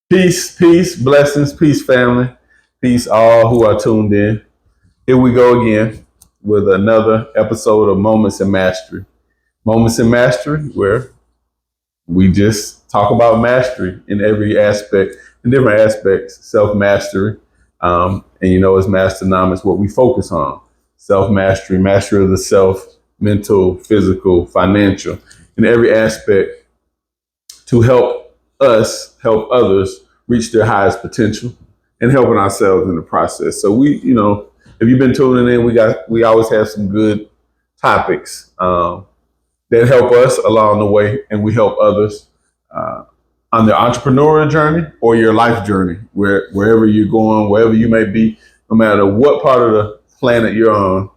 Peace, peace, blessings, peace, family, peace, all who are tuned in. Here we go again with another episode of Moments in Mastery. Moments in Mastery, where we just talk about mastery in every aspect, in different aspects, self-mastery. And it's Masternomics, what we focus on. Self-mastery, mastery of the self, mental, physical, financial, in every aspect to help us help others reach their highest potential and helping ourselves in the process. So if you've been tuning in, we always have some good topics that help us along the way, and we help others on their entrepreneurial journey or your life journey, wherever you're going, wherever you may be, no matter what part of the planet you're on,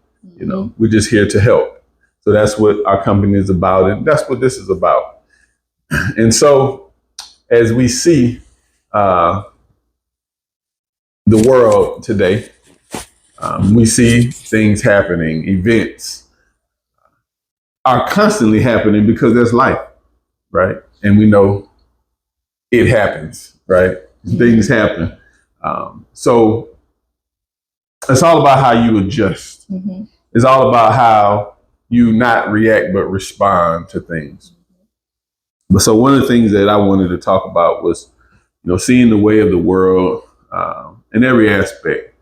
we're just here to help. So that's what our company is about, and that's what this is about. And so, as we see the world today, we see things happening, events are constantly happening because there's life, right? And we know it happens, right? Things happen. So it's all about how you adjust. Mm-hmm. It's all about how you not react, but respond to things. But so one of the things that I wanted to talk about was, seeing the way of the world in every aspect,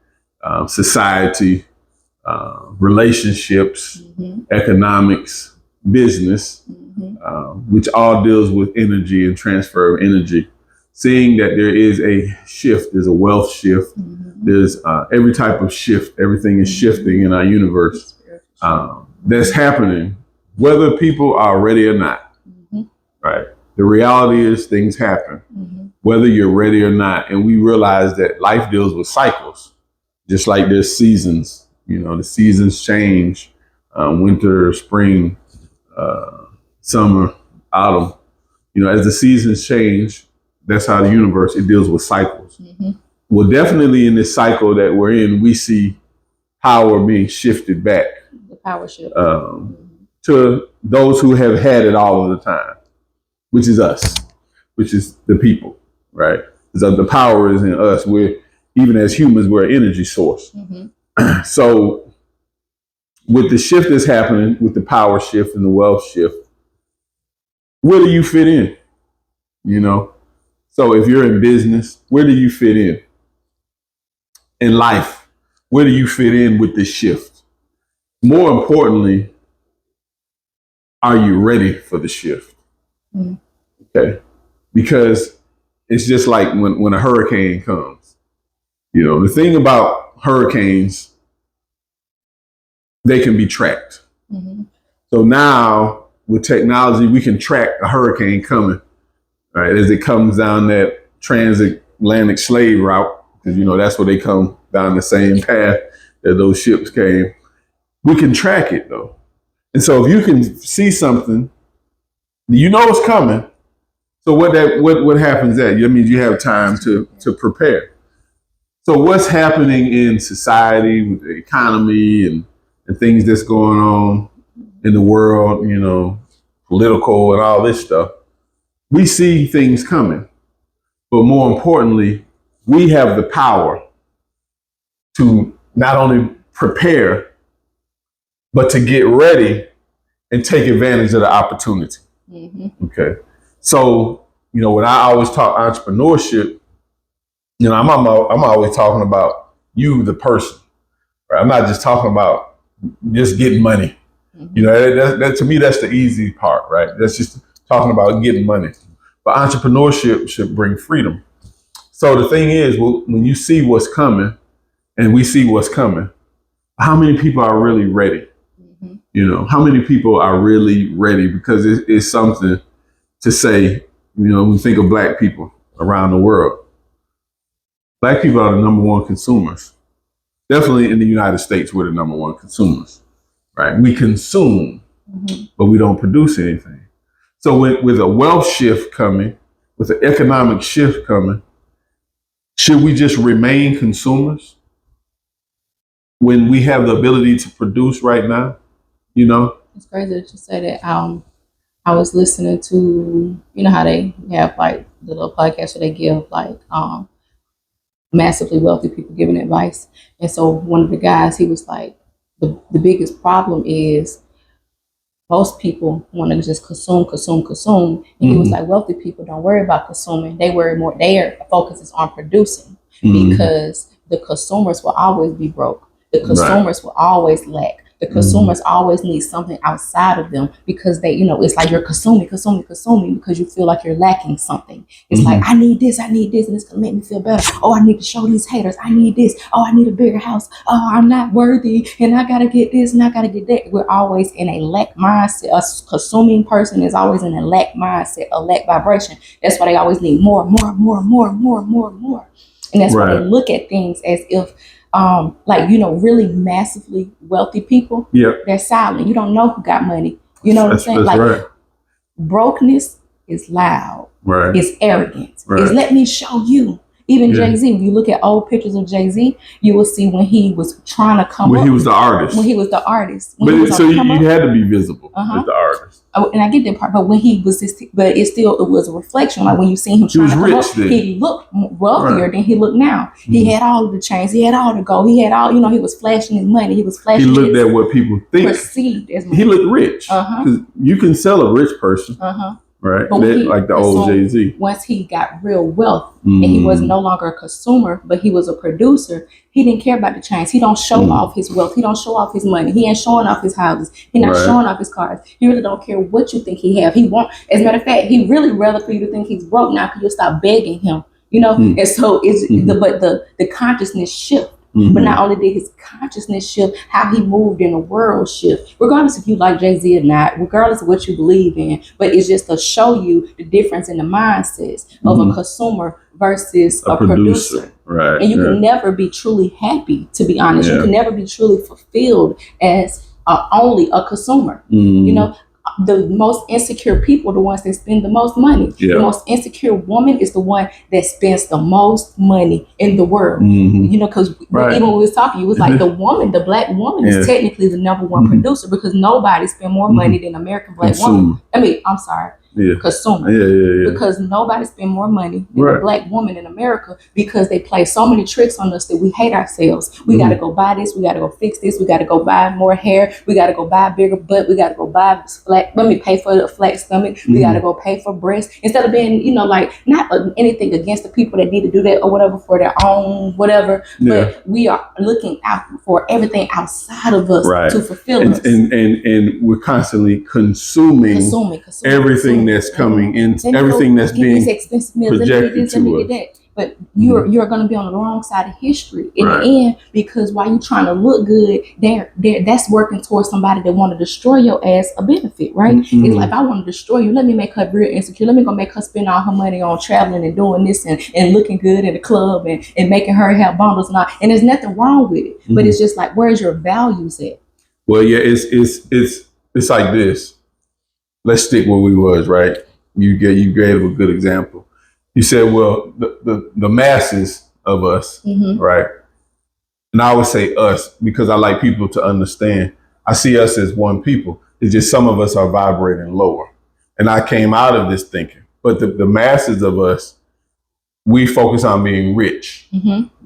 society, relationships, mm-hmm. economics, business, mm-hmm. Which all deals with energy and transfer of energy. Seeing that there is a shift, there's a wealth shift, mm-hmm. there's every type of shift, everything is shifting in our universe. That's happening, whether people are ready or not. Right. The reality is things happen, mm-hmm. whether you're ready or not. And we realize that life deals with cycles, just like there's seasons. The seasons change, winter, spring, summer, autumn. As the seasons change, that's how the universe, it deals with cycles. Mm-hmm. Well, definitely in this cycle that we're in, we see power being shifted back. The power shift. To those who have had it all of the time. Which is us, which is the people, right? So the power is in us. Even as humans, we're an energy source. Mm-hmm. So with the shift that's happening, with the power shift and the wealth shift, where do you fit in? So if you're in business, where do you fit in? In life, where do you fit in with this shift? More importantly, are you ready for the shift? Mm. Okay, because it's just like when a hurricane comes. The thing about hurricanes, they can be tracked. Mm-hmm. So now with technology, we can track a hurricane coming, right? As it comes down that transatlantic slave route, because that's where they come down the same path that those ships came. We can track it though, and so if you can see something. It's coming. So what happens there? That means you have time to prepare. So what's happening in society with the economy and things that's going on in the world, political and all this stuff, we see things coming. But more importantly, we have the power to not only prepare, but to get ready and take advantage of the opportunity. Mm-hmm. Okay. So, when I always talk entrepreneurship, I'm always talking about you, the person, right? I'm not just talking about just getting money. Mm-hmm. That to me, that's the easy part, right? That's just talking about getting money. But entrepreneurship should bring freedom. So the thing is, when you see what's coming and we see what's coming, how many people are really ready? How many people are really ready? Because it's something to say, when we think of Black people around the world. Black people are the number one consumers. Definitely in the United States, we're the number one consumers, right? We consume, mm-hmm. but we don't produce anything. So with a wealth shift coming, with the economic shift coming, should we just remain consumers when we have the ability to produce right now? You know, It's crazy that you say that. I was listening to, you know how they have like the little podcast where they give like massively wealthy people giving advice. And so one of the guys, he was like, the biggest problem is most people want to just consume, consume, consume. And he was like, wealthy people don't worry about consuming. They worry more, their focus is on producing because the consumers will always be broke. The consumers will always lack. The consumers always need something outside of them because they, you know, it's like you're consuming because you feel like you're lacking something. It's like, I need this, and it's gonna make me feel better. Oh, I need to show these haters, I need this. Oh, I need a bigger house. Oh, I'm not worthy, and I gotta get this, and I gotta get that. We're always in a lack mindset. A consuming person is always in a lack mindset, a lack vibration. That's why they always need more. And that's why they look at things as if like, you know, really massively wealthy people, they're silent. You don't know who got money. You know what I'm saying? Like brokenness is loud. It's arrogance. It's let me show you. Even Jay-Z, if you look at old pictures of Jay-Z, you will see when he was trying to come up. When he was the artist. When he was the artist. But so you had to be visible as the artist. Oh, and I get that part, but when he was this, but it was a reflection. Like when you see him trying to come up, he looked wealthier than he looked now. He had all of the chains, he had all the gold, he had all, you know, he was flashing his money, he was flashing. He looked at what people think perceived as money. He looked rich. Because you can sell a rich person. Right, like the old Jay-Z. Once he got real wealth and he was no longer a consumer, but he was a producer, he didn't care about the chains. He don't show off his wealth. He don't show off his money. He ain't showing off his houses. He not showing off his cars. He really don't care what you think he have. He won't. As a matter of fact, he really rather for you to think he's broke now because you'll stop begging him. You know, and so it's the consciousness shift. But not only did his consciousness shift, how he moved in the world shift, regardless if you like Jay-Z or not, regardless of what you believe in, but it's just to show you the difference in the mindsets of a consumer versus a producer. Right. And you can never be truly happy, to be honest. You can never be truly fulfilled as only a consumer. You know, the most insecure people are the ones that spend the most money. The most insecure woman is the one that spends the most money in the world. You know, because even when we was talking, it was like the woman, the black woman is technically the number one producer because nobody spend more money than American black woman. I mean, I'm sorry. Consumer. Because nobody spend more money than a black woman in America because they play so many tricks on us that we hate ourselves. We got to go buy this. We got to go fix this. We got to go buy more hair. We got to go buy a bigger butt. We got to go buy pay for a flat stomach. We got to go pay for breasts instead of being, you know, like not anything against the people that need to do that or whatever for their own whatever. But we are looking out for everything outside of us to fulfill us. And we're constantly consuming everything that's coming in, everything that's being projected to us. But you're going to be on the wrong side of history in the end because while you're trying to look good, that's working towards somebody that want to destroy your ass a benefit, right? It's like, if I want to destroy you, let me make her real insecure. Let me go make her spend all her money on traveling and doing this and looking good in the club and making her have bundles and all. And there's nothing wrong with it, but it's just like, where's your values at? Well, yeah, it's like this. Let's stick where we was, right? You gave a good example. You said, well, the masses of us, right? And I would say us because I like people to understand. I see us as one people. It's just some of us are vibrating lower. And I came out of this thinking. But the masses of us, we focus on being rich.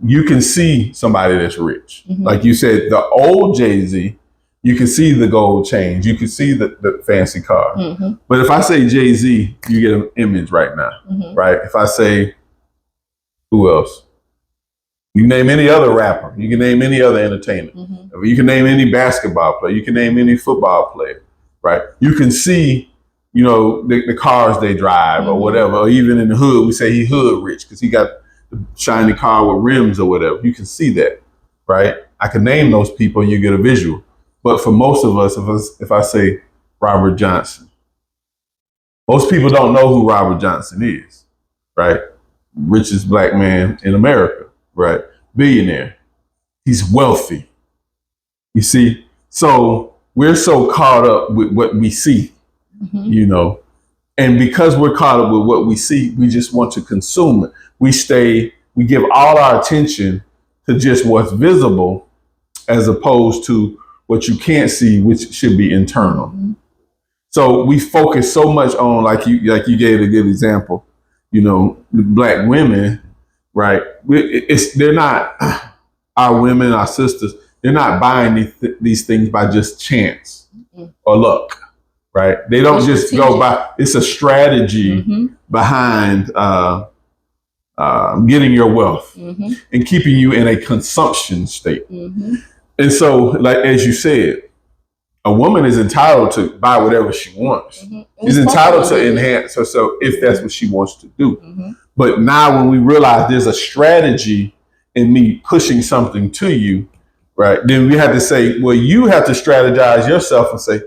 You can see somebody that's rich. Like you said, the old Jay-Z, you can see the gold chains. You can see the fancy car. But if I say Jay-Z, you get an image right now, right? If I say, who else? You can name any other rapper. You can name any other entertainer. You can name any basketball player. You can name any football player, right? You can see, you know, the cars they drive or whatever. Or even in the hood, we say he hood rich because he got the shiny car with rims or whatever. You can see that, right? I can name those people and you get a visual. But for most of us, if I say Robert Johnson, most people don't know who Robert Johnson is, right? Richest black man in America, right? Billionaire. He's wealthy. You see? So we're so caught up with what we see, you know. And because we're caught up with what we see, we just want to consume it. We give all our attention to just what's visible as opposed to what you can't see, which should be internal. Mm-hmm. So we focus so much on, like you gave a good example, Black women, right? They're not our women, our sisters. They're not buying these things by just chance or luck, right? They don't just go by. It's a strategy behind getting your wealth and keeping you in a consumption state. And so, like as you said, a woman is entitled to buy whatever she wants. She's entitled to enhance herself if that's what she wants to do. But now when we realize there's a strategy in me pushing something to you, right, then we have to say, well, you have to strategize yourself and say,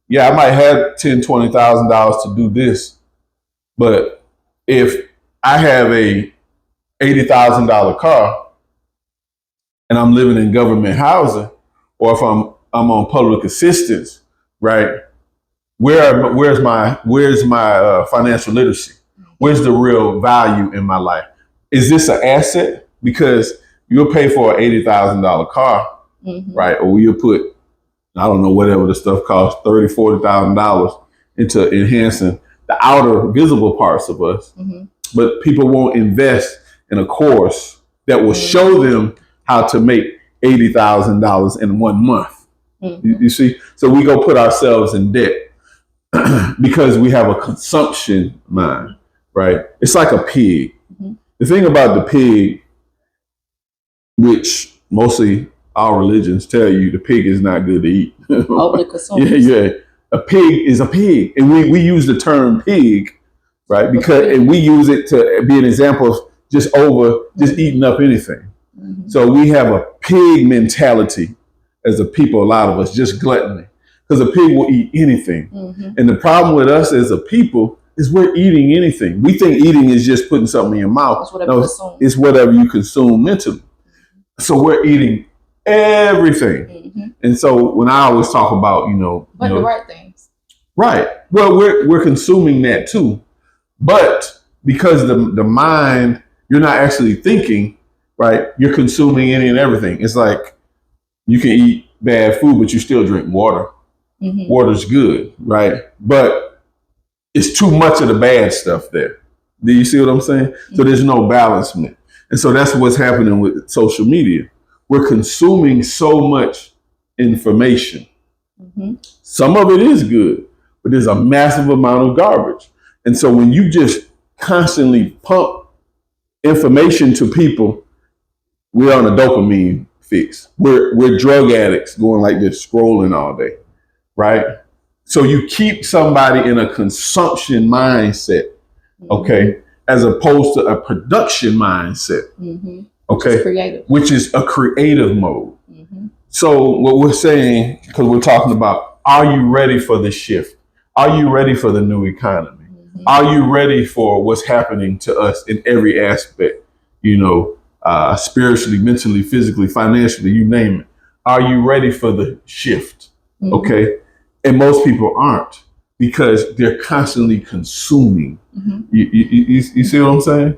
yeah, I might have $10,000, $20,000 to do this, but if I have a $80,000 car and I'm living in government housing, or if I'm on public assistance, right? Where's my financial literacy? Where's the real value in my life? Is this an asset? Because you'll pay for an $80,000 car, right? Or you'll put, I don't know, whatever the stuff costs, $30,000, $40,000 into enhancing the outer visible parts of us. But people won't invest in a course that will show them how to make $80,000 in 1 month. You see? So we go put ourselves in debt because we have a consumption mind, right? It's like a pig. The thing about the pig, which mostly our religions tell you the pig is not good to eat. Overly consumed. Yeah. A pig is a pig. And we use the term pig, right? And we use it to be an example of just eating up anything. So we have a pig mentality as a people, a lot of us, just gluttony. Because a pig will eat anything. And the problem with us as a people is we're eating anything. We think eating is just putting something in your mouth. It's whatever you consume mentally. So we're eating everything. And so when I always talk about, the right things. Right. Well, we're consuming that too. But because the mind, you're not actually thinking, right? You're consuming any and everything. It's like you can eat bad food, but you still drink water. Water's good, right? But it's too much of the bad stuff there. Do you see what I'm saying? So there's no balancement. And so that's what's happening with social media. We're consuming so much information. Some of it is good, but there's a massive amount of garbage. And so when you just constantly pump information to people, we're on a dopamine fix. We're drug addicts going like this, scrolling all day, right? So you keep somebody in a consumption mindset, okay, as opposed to a production mindset, okay, which is a creative mode. So what we're saying, because we're talking about, are you ready for the shift? Are you ready for the new economy? Are you ready for what's happening to us in every aspect? Spiritually, mentally, physically, financially, you name it. Are you ready for the shift? Okay. And most people aren't because they're constantly consuming. You see what I'm saying?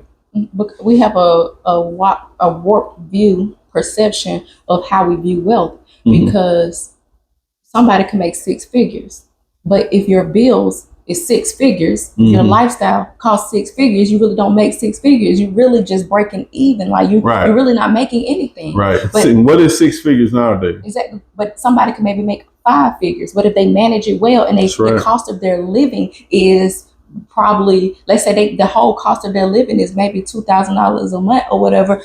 We have a warped view, perception of how we view wealth because somebody can make 6 figures. But if your bills is 6 figures, your lifestyle costs 6 figures, you really don't make 6 figures. You really just breaking even. Like you're really not making anything. Right. But what is 6 figures nowadays? Exactly. But somebody can maybe make 5 figures. But if they manage it well and the cost of their living is probably, let's say the whole cost of their living is maybe $2,000 a month or whatever,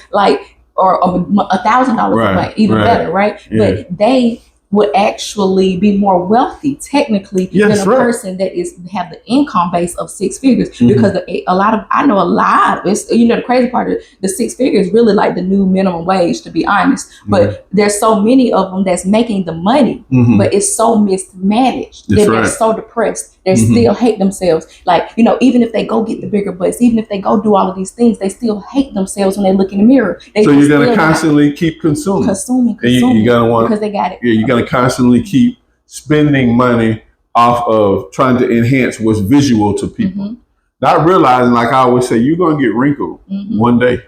or $1,000 a month, even better, right? Yeah. But they would actually be more wealthy technically than a person that have the income base of 6 figures because I know a lot it's the crazy part of the 6 figures is really like the new minimum wage, to be honest, but there's so many of them that's making the money but it's so mismanaged that they're so depressed, they still hate themselves, like even if they go get the bigger butts, even if they go do all of these things, they still hate themselves when they look in the mirror. So you're going to constantly keep consuming. And you're going to want, because they got it. Yeah, you're going to constantly keep spending money off of trying to enhance what's visual to people. Not realizing, like I always say, you're going to get wrinkled one day.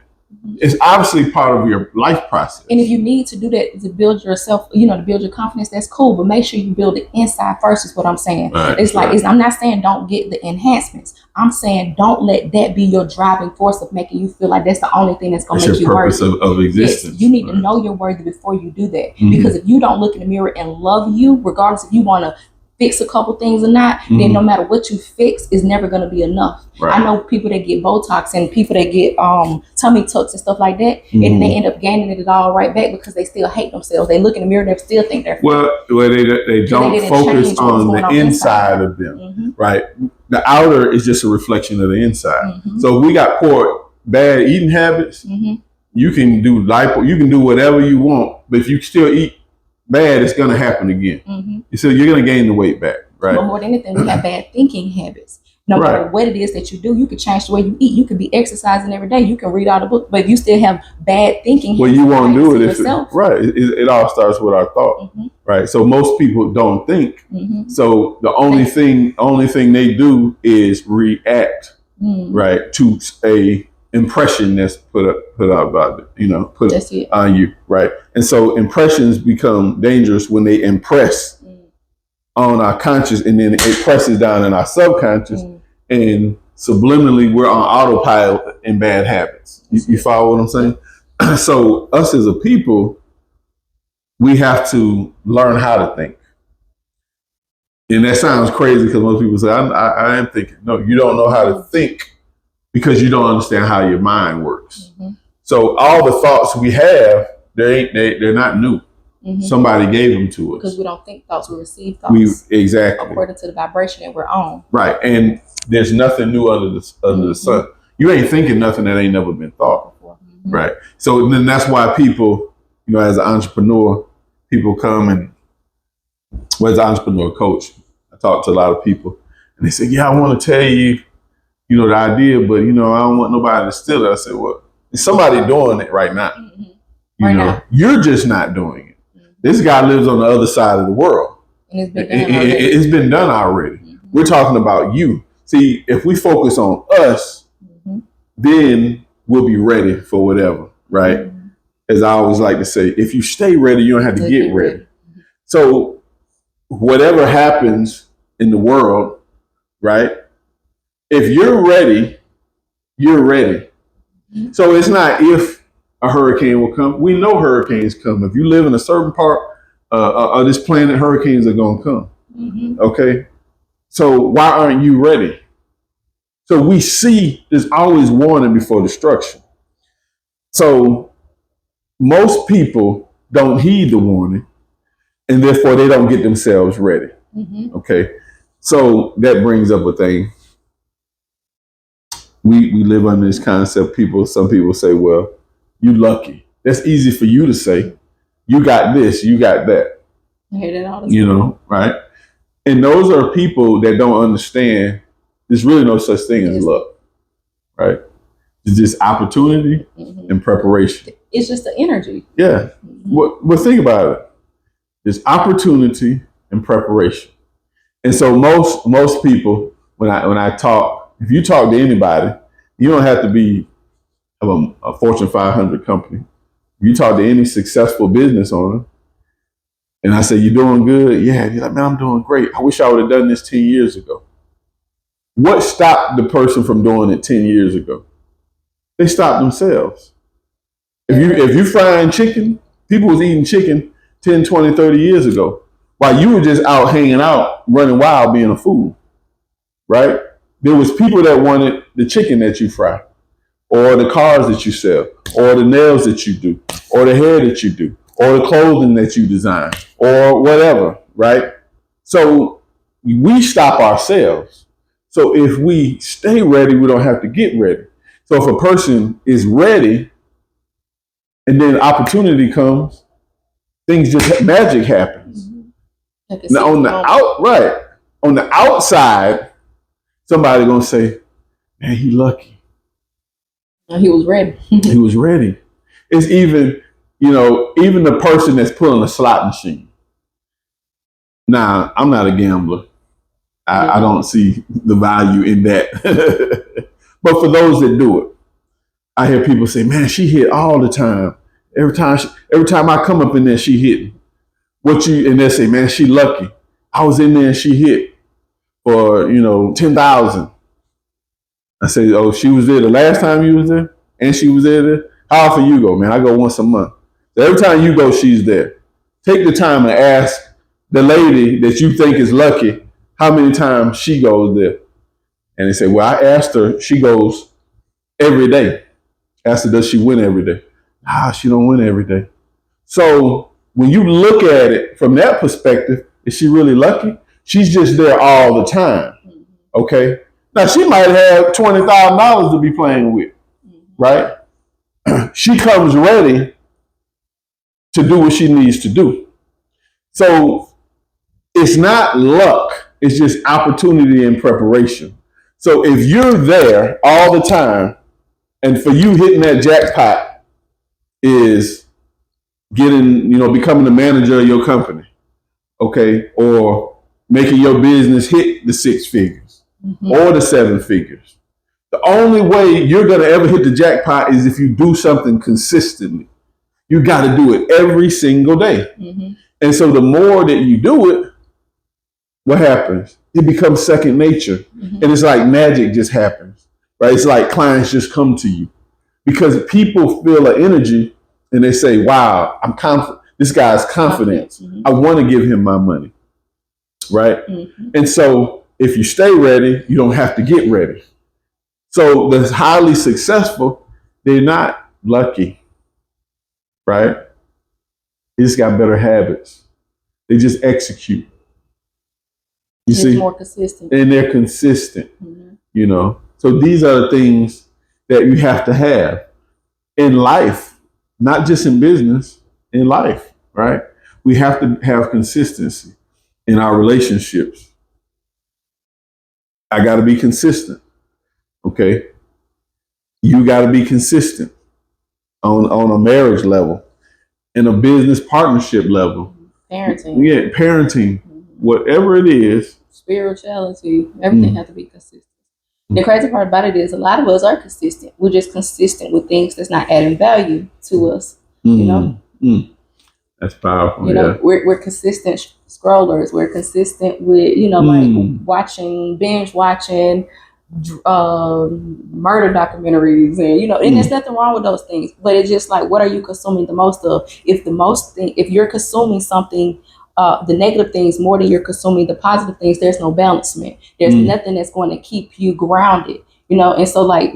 It's obviously part of your life process. And if you need to do that to build yourself, to build your confidence, that's cool. But make sure you build it inside first is what I'm saying. Right, it's like, I'm not saying don't get the enhancements. I'm saying don't let that be your driving force of making you feel like that's the only thing that's going to make you worthy. It's your purpose of existence. Yes, you need to know you're worthy before you do that. Because if you don't look in the mirror and love you, regardless if you want to fix a couple things or not, then no matter what you fix is never going to be enough. Right. I know people that get Botox and people that get tummy tucks and stuff like that, and they end up gaining it all right back because they still hate themselves. They look in the mirror and they still think they're they don't focus on the inside of them, right? The outer is just a reflection of the inside. So if we got poor, bad eating habits, you can do lipo, you can do whatever you want, but if you still eat bad, it's going to happen again. So you're going to gain the weight back, right? But more than anything, we have bad thinking habits. No matter what it is that you do, you can change the way you eat. You could be exercising every day. You can read all the books, but if you still have bad thinking habits, well, you won't do it if it all starts with our thought, right? So most people don't think. So the only thing they do is react, right, to a impression that's put out about it, put on you, right? And so impressions become dangerous when they impress on our conscious, and then it presses down in our subconscious, and subliminally we're on autopilot in bad habits. You follow what I'm saying? So us as a people, we have to learn how to think. And that sounds crazy because most people say, I am thinking. No, you don't know how to think because you don't understand how your mind works. So all the thoughts we have, they're not new. Somebody gave them to us. Because we don't think thoughts, we receive thoughts. Exactly. According to the vibration that we're on. Right. And there's nothing new under the sun. You ain't thinking nothing that ain't never been thought. Right. So then that's why people, as an entrepreneur, people come and, as an entrepreneur coach, I talk to a lot of people and they say, yeah, I want to tell you, the idea, but, I don't want nobody to steal it. I said, well, there's somebody doing it right now. Now. You're just not doing it. This guy lives on the other side of the world. And it's been done already. We're talking about you. See, if we focus on us, then we'll be ready for whatever, right? As I always like to say, if you stay ready, you don't have to get ready. So whatever happens in the world, right? If you're ready, you're ready. So it's not if a hurricane will come. We know hurricanes come. If you live in a certain part of this planet, hurricanes are going to come. Okay? So why aren't you ready? So we see there's always warning before destruction. So most people don't heed the warning, and therefore they don't get themselves ready. Okay? So that brings up a thing. We live under this concept. Some people say, well, you lucky. That's easy for you to say. You got this, you got that. I hear that all the time. Right? And those are people that don't understand there's really no such thing as luck. Right? It's just opportunity and preparation. It's just the energy. Yeah. Well, think about it. There's opportunity and preparation. And so most people, when I talk, if you talk to anybody, you don't have to be a Fortune 500 company. You talk to any successful business owner, and I say, you doing good? Yeah. You're like, man, I'm doing great. I wish I would have done this 10 years ago. What stopped the person from doing it 10 years ago? They stopped themselves. If you frying chicken, people was eating chicken 10, 20, 30 years ago, while you were just out hanging out, running wild, being a fool, right? There was people that wanted the chicken that you fry, or the cars that you sell, or the nails that you do, or the hair that you do, or the clothing that you design, or whatever, right? So we stop ourselves. So if we stay ready, we don't have to get ready. So if a person is ready and then opportunity comes, magic happens. Now on the outside, somebody gonna say, man, he lucky. He was ready. He was ready. It's even the person that's pulling a slot machine. Now, I'm not a gambler. I don't see the value in that. But for those that do it, I hear people say, "Man, she hit all the time. Every time I come up in there, she hitting." And they say, "Man, she lucky. I was in there and she hit for 10,000." I say, "Oh, she was there the last time you was there, and she was there. How often you go, man? I go once a month. So every time you go, she's there. Take the time and ask the lady that you think is lucky how many times she goes there." And they say, "Well, I asked her. She goes every day." Asked her, "Does she win every day?" She don't win every day. So when you look at it from that perspective, is she really lucky? She's just there all the time. Okay. Now she might have $20,000 to be playing with, right? She comes ready to do what she needs to do. So it's not luck, it's just opportunity and preparation. So if you're there all the time, and for you hitting that jackpot is becoming the manager of your company, okay, or making your business hit the 6 figures or the 7 figures. The only way you're going to ever hit the jackpot is if you do something consistently. You got to do it every single day. And so the more that you do it, what happens? It becomes second nature. And it's like magic just happens, right? It's like clients just come to you because people feel an energy and they say, "Wow, I'm confident. This guy's confidence. I want to give him my money." Right? And so if you stay ready, you don't have to get ready. So the highly successful, they're not lucky, right? They just got better habits. They just execute. You see? More consistent. And they're consistent, So these are the things that you have to have in life, not just in business, in life, right? We have to have consistency in our relationships. I got to be consistent. Okay. You got to be consistent on a marriage level, in a business partnership level. Parenting. Yeah, parenting, whatever it is. Spirituality, everything has to be consistent. The crazy part about it is a lot of us are consistent. We're just consistent with things that's not adding value to us. That's powerful. We're consistent scrollers. We're consistent with like binge watching murder documentaries, and there's nothing wrong with those things. But it's just like, what are you consuming the most of? If you're consuming something, the negative things more than you're consuming the positive things, there's no balancement. There's nothing that's going to keep you grounded, and so like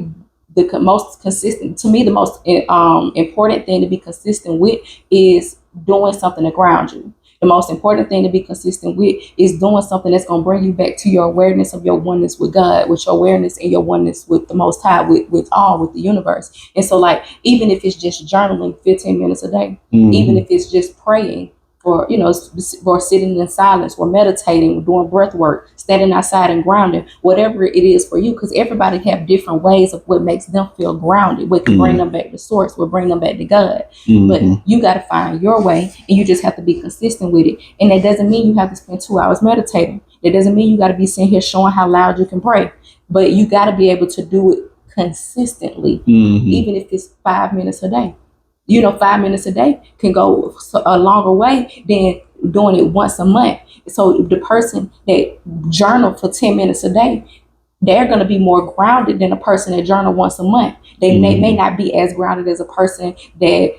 the most consistent, to me, the most important thing to be consistent with is doing something to ground you. The most important thing to be consistent with is doing something that's going to bring you back to your awareness of your oneness with God, with your awareness and your oneness with the Most High, with the universe. And so like, even if it's just journaling 15 minutes a day, even if it's just praying, or sitting in silence, or meditating, or doing breath work, standing outside and grounding, whatever it is for you, because everybody have different ways of what makes them feel grounded, what can bring them back to source, what bring them back to God. But you got to find your way, and you just have to be consistent with it. And that doesn't mean you have to spend 2 hours meditating. That doesn't mean you got to be sitting here showing how loud you can pray. But you got to be able to do it consistently, even if it's 5 minutes a day. 5 minutes a day can go a longer way than doing it once a month. So the person that journal for 10 minutes a day, they're going to be more grounded than a person that journal once a month. They may not be as grounded as a person that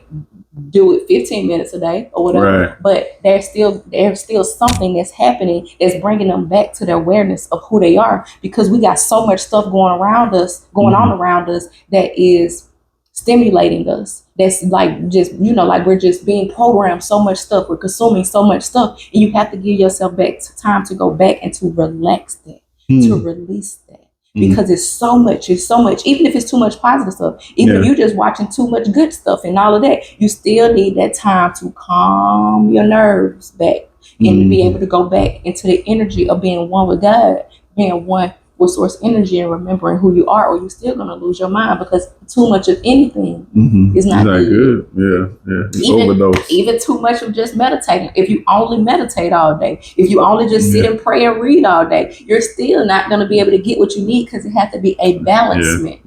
do it 15 minutes a day or whatever, right. But there's still something that's happening that's bringing them back to the awareness of who they are, because we got so much stuff going on around us that is stimulating us. That's like just, like we're just being programmed so much stuff. We're consuming so much stuff. And you have to give yourself back to time to go back and to relax that, to release that. Because it's so much, even if it's too much positive stuff, even if you're just watching too much good stuff and all of that, you still need that time to calm your nerves back and to be able to go back into the energy of being one with God, being one with source energy and remembering who you are, or you're still going to lose your mind, because too much of anything is not good. Yeah. It's overdose. Even too much of just meditating. If you only meditate all day, if you only just sit and pray and read all day, you're still not going to be able to get what you need, because it has to be a balancement.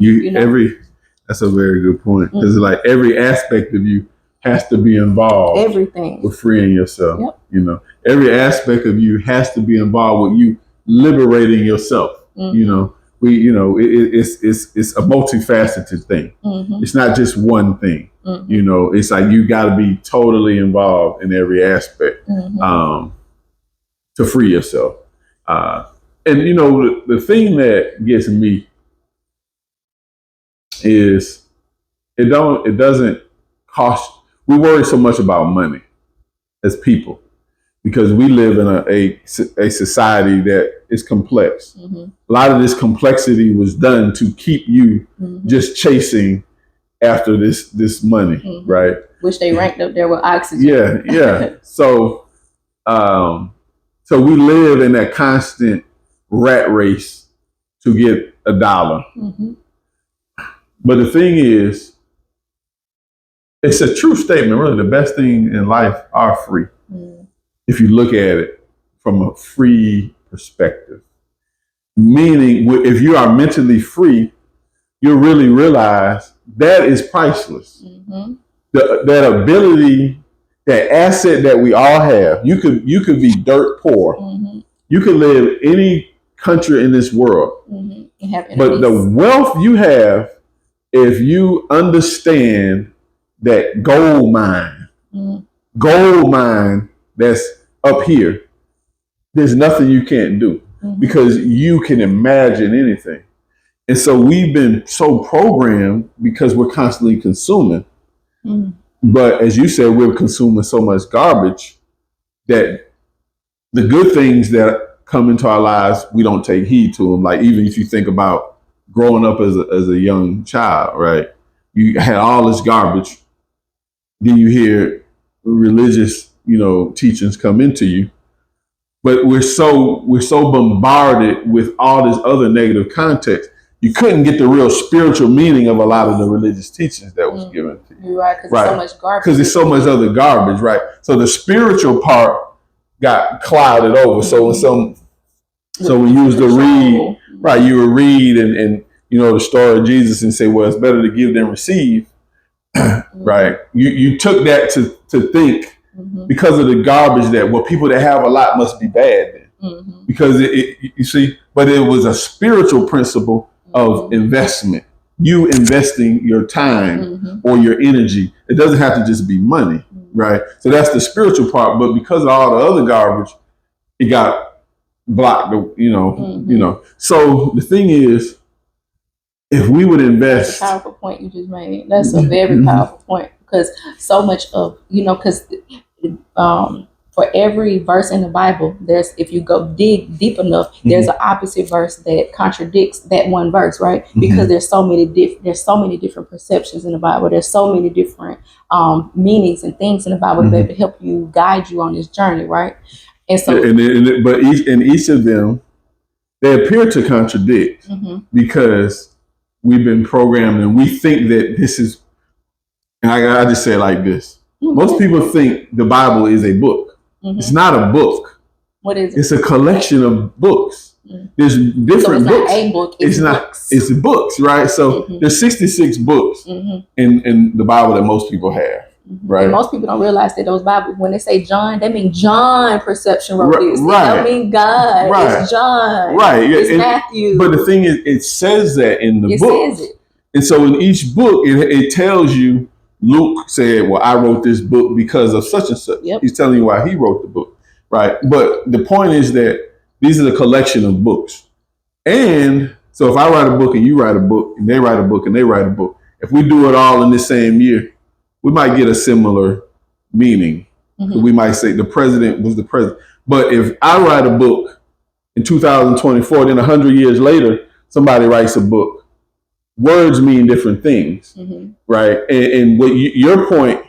That's a very good point, because like every aspect of you has to be involved. Everything with freeing yourself. Yep. You know, every aspect of you has to be involved with you liberating yourself. You know, it's a multifaceted thing. It's not just one thing. You know, it's like you got to be totally involved in every aspect to free yourself. And you know, the thing that gets me is it doesn't cost. We worry so much about money as people because we live in a society that is complex. A lot of this complexity was done to keep you just chasing after this money, right? Which they ranked up there with oxygen. Yeah. So we live in that constant rat race to get a dollar. But the thing is, it's a true statement. Really, the best thing in life are free. If you look at it from a free perspective. Meaning, if you are mentally free, you'll really realize that is priceless. That ability, that asset that we all have. You could be dirt poor. You could live any country in this world. But the wealth you have, if you understand that gold mine that's up here, there's nothing you can't do because you can imagine anything. And so we've been so programmed because we're constantly consuming. But as you said, we're consuming so much garbage that the good things that come into our lives, we don't take heed to them. Like even if you think about growing up as a young child, right? You had all this garbage. Then you hear religious, teachings come into you. But we're so bombarded with all this other negative context. You couldn't get the real spiritual meaning of a lot of the religious teachings that was given to you. You're right, because there's so much garbage. Because there's so much other garbage, right? So the spiritual part got clouded over. So when you used to read, right, you would read and the story of Jesus and say, well, it's better to give than receive. Right. You took that to think because of the garbage that people that have a lot must be bad then. Because you see, but it was a spiritual principle of investment. You investing your time or your energy. It doesn't have to just be money, right? So that's the spiritual part. But because of all the other garbage, it got blocked. So the thing is, if we would invest. That's a powerful point you just made. That's a very powerful point, because so much of, because for every verse in the Bible, if you go dig deep enough, there's an opposite verse that contradicts that one verse, right? Because there's so many different perceptions in the Bible. There's so many different meanings and things in the Bible to be able to help you, guide you on this journey, right? And so, but each of them, they appear to contradict because we've been programmed and we think that this is, and I just say it like this. Most people think the Bible is a book. It's not a book. What is it? It's a collection of books. There's different books. Not a book, it's books. It's books, right? So there's 66 books in the Bible that most people have. Right. And most people don't realize that those Bibles, when they say John, they mean John perception wrote this. They don't mean God. Right. It's John. Right. It's Matthew. But the thing is, it says that in the book. It says it. And so in each book, it tells you, Luke said, well, I wrote this book because of such and such. Yep. He's telling you why he wrote the book. Right. But the point is that these are the collection of books. And so if I write a book and you write a book and they write a book and they write a book, if we do it all in the same year, we might get a similar meaning. We might say the president was the president. But if I write a book in 2024, then 100 years later, somebody writes a book, words mean different things, right? And what your point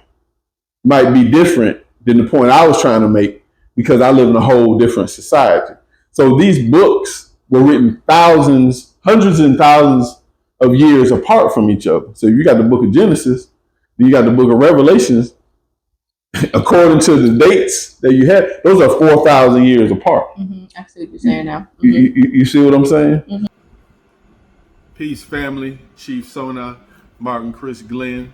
might be different than the point I was trying to make because I live in a whole different society. So these books were written thousands, hundreds and thousands of years apart from each other. So you got the book of Genesis, then you got the book of Revelations. According to the dates that you had, those are 4,000 years apart. I see what you're saying now. You see what I'm saying? Peace, family. Chief SuŋNaa, Martin Chris Glin,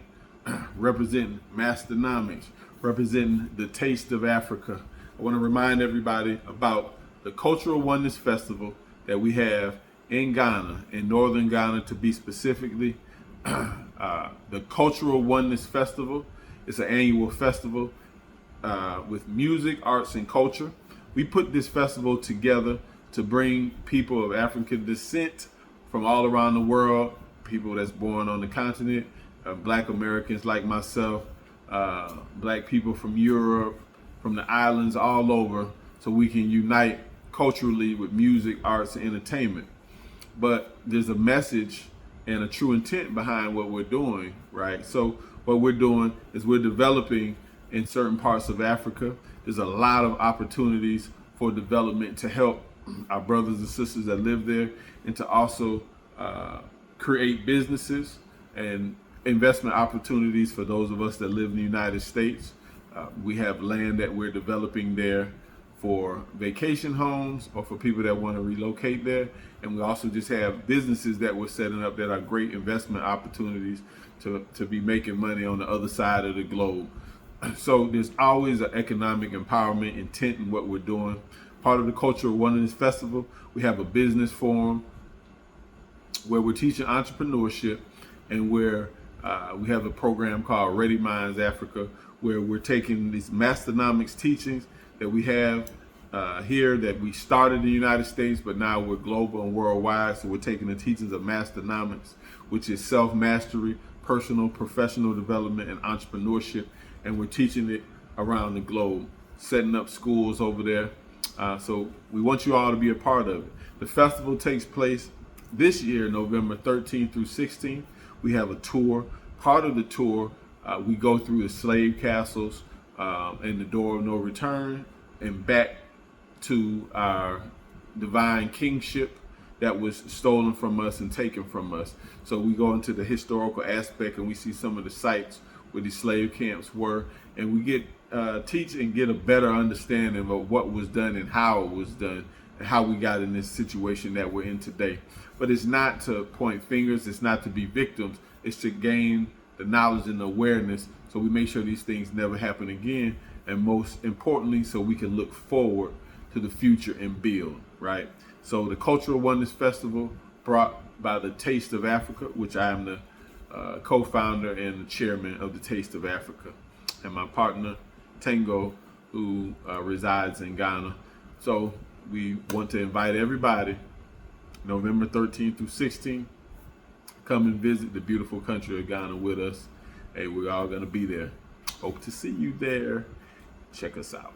representing Masternomics, representing the Taste of Africa. I want to remind everybody about the Cultural Oneness Festival that we have in Ghana, in northern Ghana to be specifically. The Cultural Oneness Festival is an annual festival with music, arts, and culture. We put this festival together to bring people of African descent from all around the world, people that's born on the continent, Black Americans like myself, Black people from Europe, from the islands, all over, so we can unite culturally with music, arts, and entertainment. But there's a message and a true intent behind what we're doing, right? So what we're doing is we're developing in certain parts of Africa. There's a lot of opportunities for development to help our brothers and sisters that live there, and to also create businesses and investment opportunities for those of us that live in the United States. We have land that we're developing there for vacation homes or for people that want to relocate there. And we also just have businesses that we're setting up that are great investment opportunities to be making money on the other side of the globe. So there's always an economic empowerment intent in what we're doing. Part of the Cultural Oneness Festival, we have a business forum where we're teaching entrepreneurship, and where we have a program called Ready Minds Africa, where we're taking these Masternomics teachings that we have here that we started in the United States, but now we're global and worldwide. So we're taking the teachings of Masternomics, which is self-mastery, personal, professional development, and entrepreneurship, and we're teaching it around the globe, setting up schools over there. So we want you all to be a part of it. The festival takes place this year, November 13th through 16th. We have a tour. Part of the tour, we go through the slave castles and the door of no return, and back to our divine kingship that was stolen from us and taken from us. So we go into the historical aspect, and we see some of the sites where these slave camps were, and we get teach and get a better understanding of what was done and how it was done and how we got in this situation that we're in today. But it's not to point fingers, it's not to be victims, it's to gain the knowledge and the awareness, so we make sure these things never happen again, and most importantly, so we can look forward to the future and build, right? So the Cultural Oneness Festival, brought by the Taste of Africa, which I am the co-founder and the chairman of the Taste of Africa, and my partner Tango, who resides in Ghana. So we want to invite everybody, November 13th through 16th, come and visit the beautiful country of Ghana with us. Hey, we're all gonna be there. Hope to see you there. Check us out.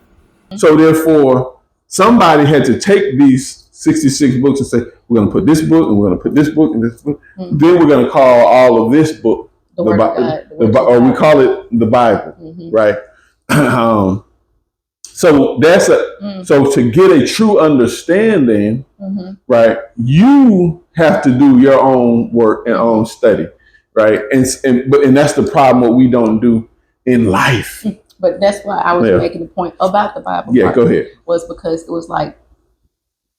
So therefore, somebody had to take these 66 books and say, we're gonna put this book, and we're gonna put this book, and this book. Mm-hmm. Then we're gonna call all of this book the Word of God, or we call it the Bible, right? So that's so to get a true understanding, right? You have to do your own work and own study, right? And that's the problem. What we don't do in life. But that's why I was making the point about the Bible. Yeah, go ahead. Was because it was like,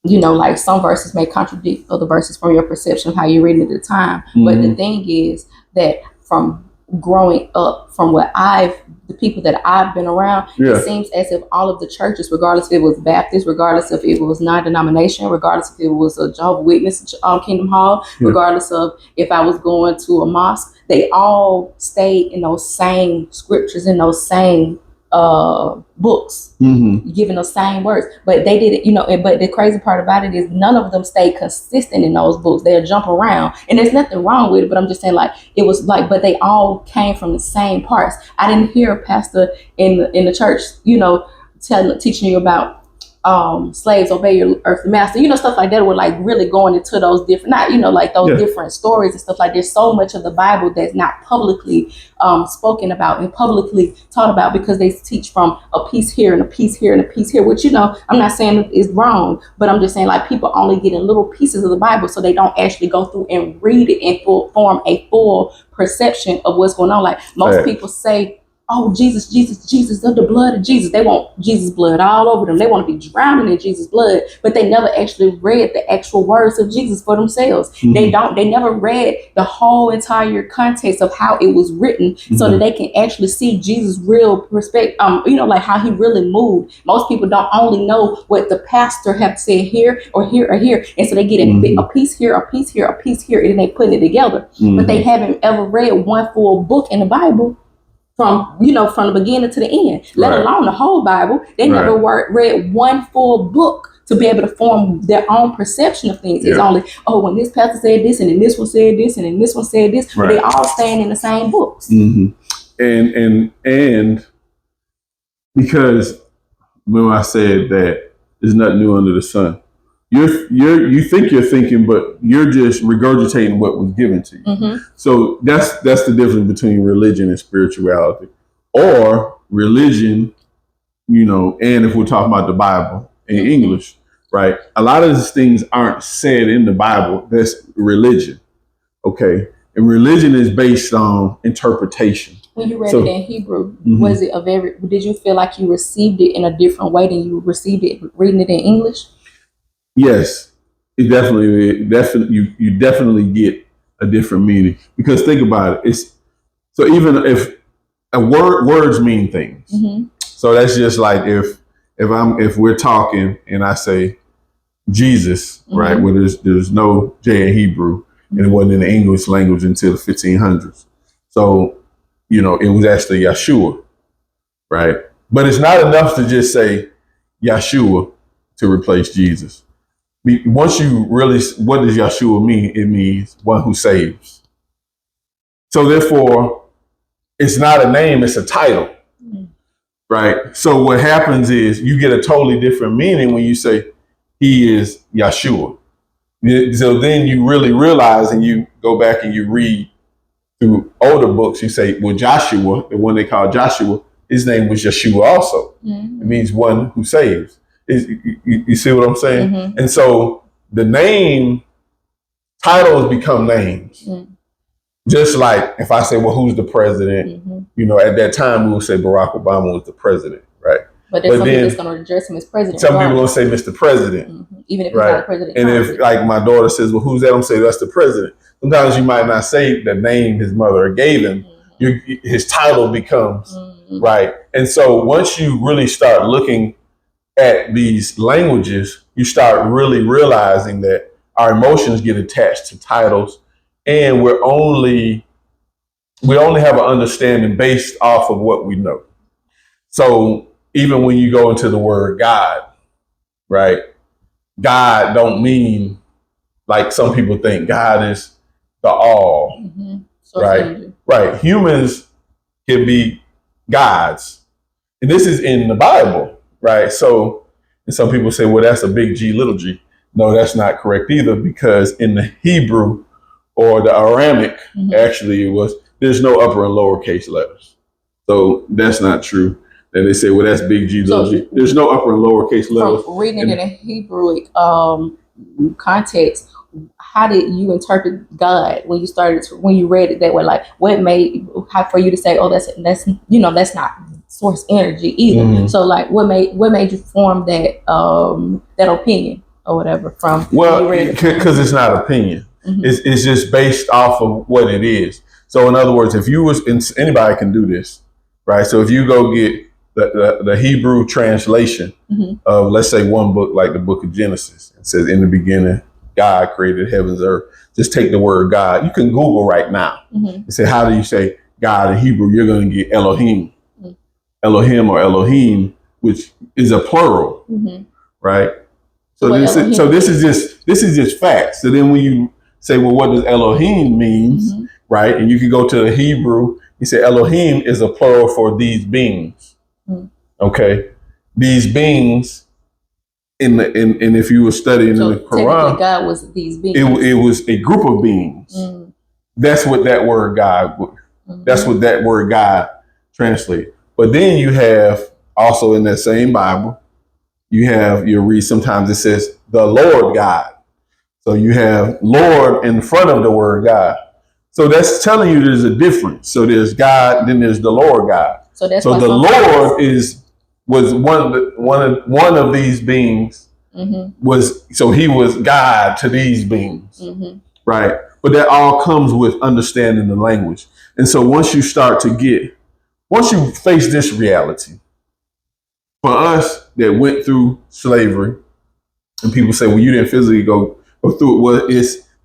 you know, like some verses may contradict other verses from your perception of how you read it at the time. But the thing is that from growing up, from the people that I've been around, it seems as if all of the churches, regardless if it was Baptist, regardless if it was non-denomination, regardless if it was a Jehovah's Witness, Kingdom Hall, regardless of if I was going to a mosque, they all stayed in those same scriptures, in those same books, giving the same words. But they did it, you know, but the crazy part about it is none of them stayed consistent in those books. They'll jump around, and there's nothing wrong with it, but I'm just saying, like, it was like, but they all came from the same parts. I didn't hear a pastor in the church, you know, teaching you about slaves obey your earthly master, stuff like that. We're like really going into those different, not, like those different stories and stuff like there's so much of the Bible that's not publicly spoken about and publicly taught about because they teach from a piece here and a piece here and a piece here, which, I'm not saying is wrong, but I'm just saying like people only get in little pieces of the Bible so they don't actually go through and read it and form a full perception of what's going on. Like most people say, oh, Jesus, the blood of Jesus. They want Jesus' blood all over them. They want to be drowning in Jesus' blood, but they never actually read the actual words of Jesus for themselves. Mm-hmm. They never read the whole entire context of how it was written so that they can actually see Jesus' real perspective, like how he really moved. Most people don't only know what the pastor have said here or here or here. And so they get a piece here, a piece here, a piece here, and they put it together. But they haven't ever read one full book in the Bible from the beginning to the end, let alone the whole Bible. They never read one full book to be able to form their own perception of things. It's only, when this pastor said this, and then this one said this, and then this one said this, but they all stand in the same books. And because when I said that there's nothing new under the sun, you think you're thinking, but you're just regurgitating what was given to you. So that's the difference between religion and spirituality, or religion, and if we're talking about the Bible in English, right? A lot of these things aren't said in the Bible. That's religion, okay? And religion is based on interpretation. When you read it in Hebrew, was it did you feel like you received it in a different way than you received it reading it in English? Yes, it definitely you definitely get a different meaning, because think about it. So even if words mean things, so that's just like if we're talking and I say Jesus, right? Where there's no J in Hebrew, and it wasn't in the English language until the 1500s. So it was actually Yeshua, right? But it's not enough to just say Yeshua to replace Jesus. Once you really, what does Yeshua mean? It means one who saves. So therefore, it's not a name, it's a title, right? So what happens is you get a totally different meaning when you say he is Yeshua. So then you really realize, and you go back and you read through older books, you say, well, Joshua, the one they call Joshua, his name was Yeshua also. It means one who saves. You see what I'm saying? And so the name titles become names. Just like if I say, well, who's the president? At that time we would say Barack Obama was the president, right? But there's some people that's going to address him as president. Some people will say Mr. President. Even if he's not a president. And if like my daughter says, well, who's that? I'm saying that's the president. Sometimes you might not say the name his mother gave him. His title becomes, right? And so once you really start looking at these languages, you start really realizing that our emotions get attached to titles, and we only have an understanding based off of what we know. So even when you go into the word God, right? God don't mean like some people think God is the all, right? Right. Humans can be gods, and this is in the Bible. Right. So, and some people say, well, that's a big G, little g. No, that's not correct either, because in the Hebrew or the Aramaic, actually there's no upper and lowercase letters. So that's not true. And they say, well, that's big G, little g. There's no upper and lowercase letters. From reading it in Hebrew context, how did you interpret God when you read it that way? Like, what made for you to say, oh, that's not source energy either. So like what made you form that opinion or whatever from? Well, because it's not opinion. It's just based off of what it is. So in other words, if you anybody can do this, right? So if you go get the Hebrew translation of, let's say, one book like the book of Genesis, it says in the beginning God created heavens and earth. Just take the word God. You can Google right now and say, how do you say God in Hebrew? You're going to get Elohim. Elohim or Elohim, which is a plural, right? So this is just facts. So then when you say, well, what does Elohim means, right? And you can go to the Hebrew. You say Elohim is a plural for these beings. Okay, these beings and if you were studying so in the Quran, God was these beings. It was a group of beings. That's what that word God. That's what that word God translates. But then you have also in that same Bible, you'll read sometimes it says the Lord God. So you have Lord in front of the word God. So that's telling you there's a difference. So there's God, then there's the Lord God. So the Lord was one of these beings. He was God to these beings, right? But that all comes with understanding the language. And so once you face this reality, for us that went through slavery, and people say, well, you didn't physically go through it. Well,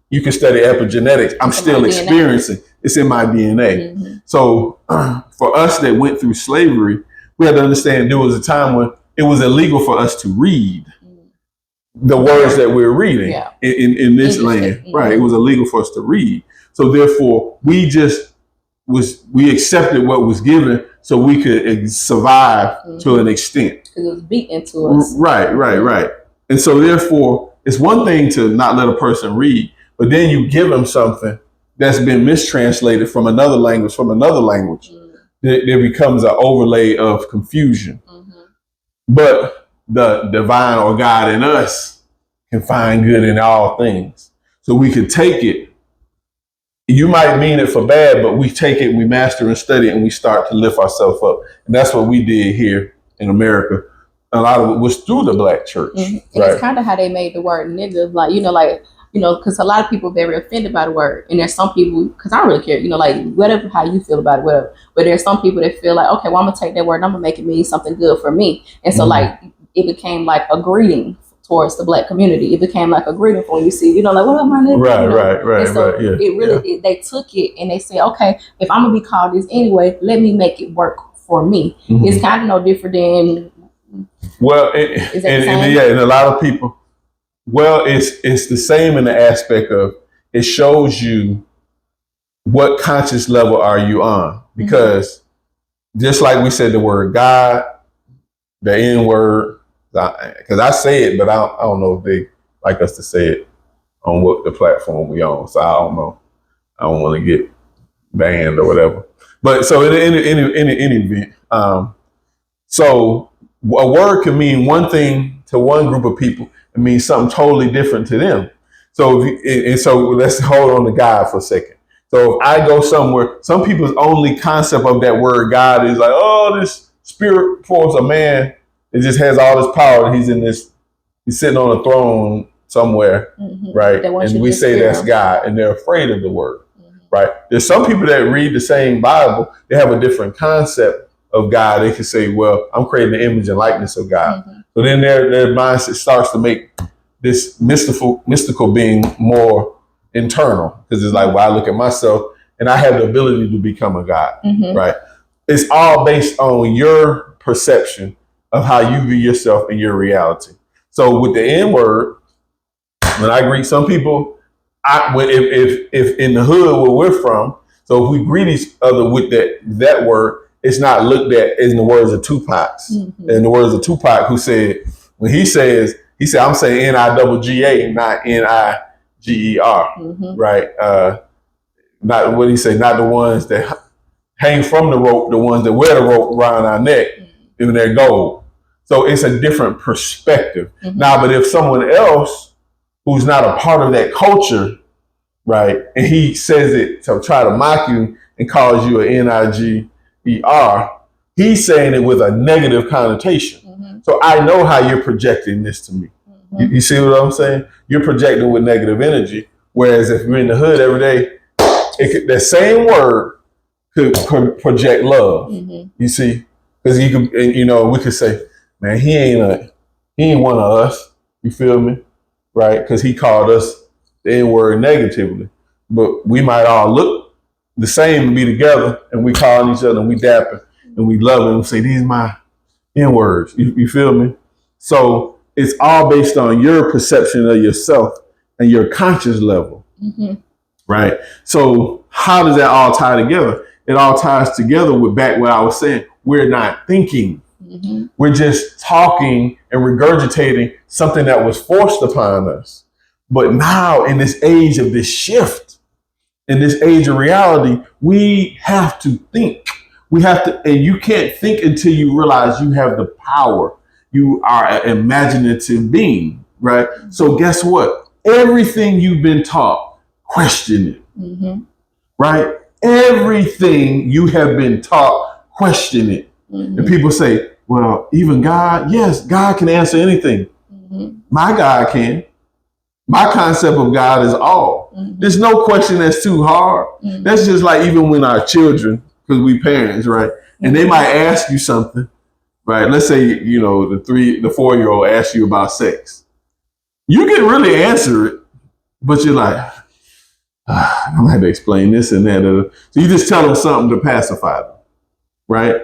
you can study epigenetics. I'm still experiencing. It's in my DNA. So for us that went through slavery, we had to understand there was a time when it was illegal for us to read the words that we're reading in this land. Right. It was illegal for us to read. So therefore, we accepted what was given so we could survive to an extent. Because it was beaten to us. Right. And so therefore, it's one thing to not let a person read, but then you give them something that's been mistranslated from another language. There becomes an overlay of confusion. But the divine or God in us can find good in all things. So we could take it. You might mean it for bad, but we take it, we master and study it, and we start to lift ourselves up. And that's what we did here in America. A lot of it was through the Black church. And it's kind of how they made the word nigga, because a lot of people are very offended by the word. And there's some people, because I don't really care, whatever, how you feel about it, whatever. But there's some people that feel like, okay, well, I'm going to take that word and I'm going to make it mean something good for me. And so it became like a greeting towards the Black community. It became like a greeting for when you see, what up, my nigga? Right. So it really, they took it and they said, okay, if I'm going to be called this anyway, let me make it work for me. It's kind of no different than... Well, and a lot of people, it's the same in the aspect of it shows you what conscious level are you on, because just like we said the word God, the N word, because I say it, but I don't know if they like us to say it on what the platform we on, so I don't know. I don't want to get banned or whatever. But so in any event, so a word can mean one thing to one group of people and mean something totally different to them. So so let's hold on to God for a second. So if I go somewhere, some people's only concept of that word God is like, oh, this spirit force, a man, it just has all this power. He's sitting on a throne somewhere, right? And we say that's God, and they're afraid of the word, right? There's some people that read the same Bible, they have a different concept of God. They can say, well, I'm creating the image and likeness of God. So then their mindset starts to make this mystical being more internal, because it's like, well, I look at myself and I have the ability to become a God, right? It's all based on your perception of how you view yourself and your reality. So with the N word, when I greet some people, if in the hood where we're from, so if we greet each other with that word, it's not looked at in the words of Tupac. In the words of Tupac, who said, when he said, I'm saying N-I-double-G-A, not N-I-G-E-R, right? Not what he say, not the ones that hang from the rope, the ones that wear the rope around our neck, in their gold. So it's a different perspective. Now, but if someone else who's not a part of that culture, right, and he says it to try to mock you and calls you an N-I-G-E-R, he's saying it with a negative connotation. So I know how you're projecting this to me. You see what I'm saying? You're projecting with negative energy. Whereas if you're in the hood every day, that same word could project love. You see? Because you could, we could say, man, he ain't one of us. You feel me? Right? Because he called us the N-word negatively. But we might all look the same and be together, and we calling each other and we dapping and we love it and say, these my N-words. You feel me? So it's all based on your perception of yourself and your conscious level. Right? So how does that all tie together? It all ties together with back what I was saying. We're not thinking. We're just talking and regurgitating something that was forced upon us. But now in this age of this shift, in this age of reality, we have to think. We have to, and you can't think until you realize you have the power. You are an imaginative being, right? So guess what? Everything you've been taught, question it, right? Everything you have been taught, question it. And people say, well, even God, yes, God can answer anything. My God can. My concept of God is all. There's no question that's too hard. That's just like even when our children, because we parents, right? And they might ask you something, right? Let's say, you know, the 4-year-old asks you about sex. You can really answer it, but you're like, I'm gonna have to explain this and that. So you just tell them something to pacify them, right?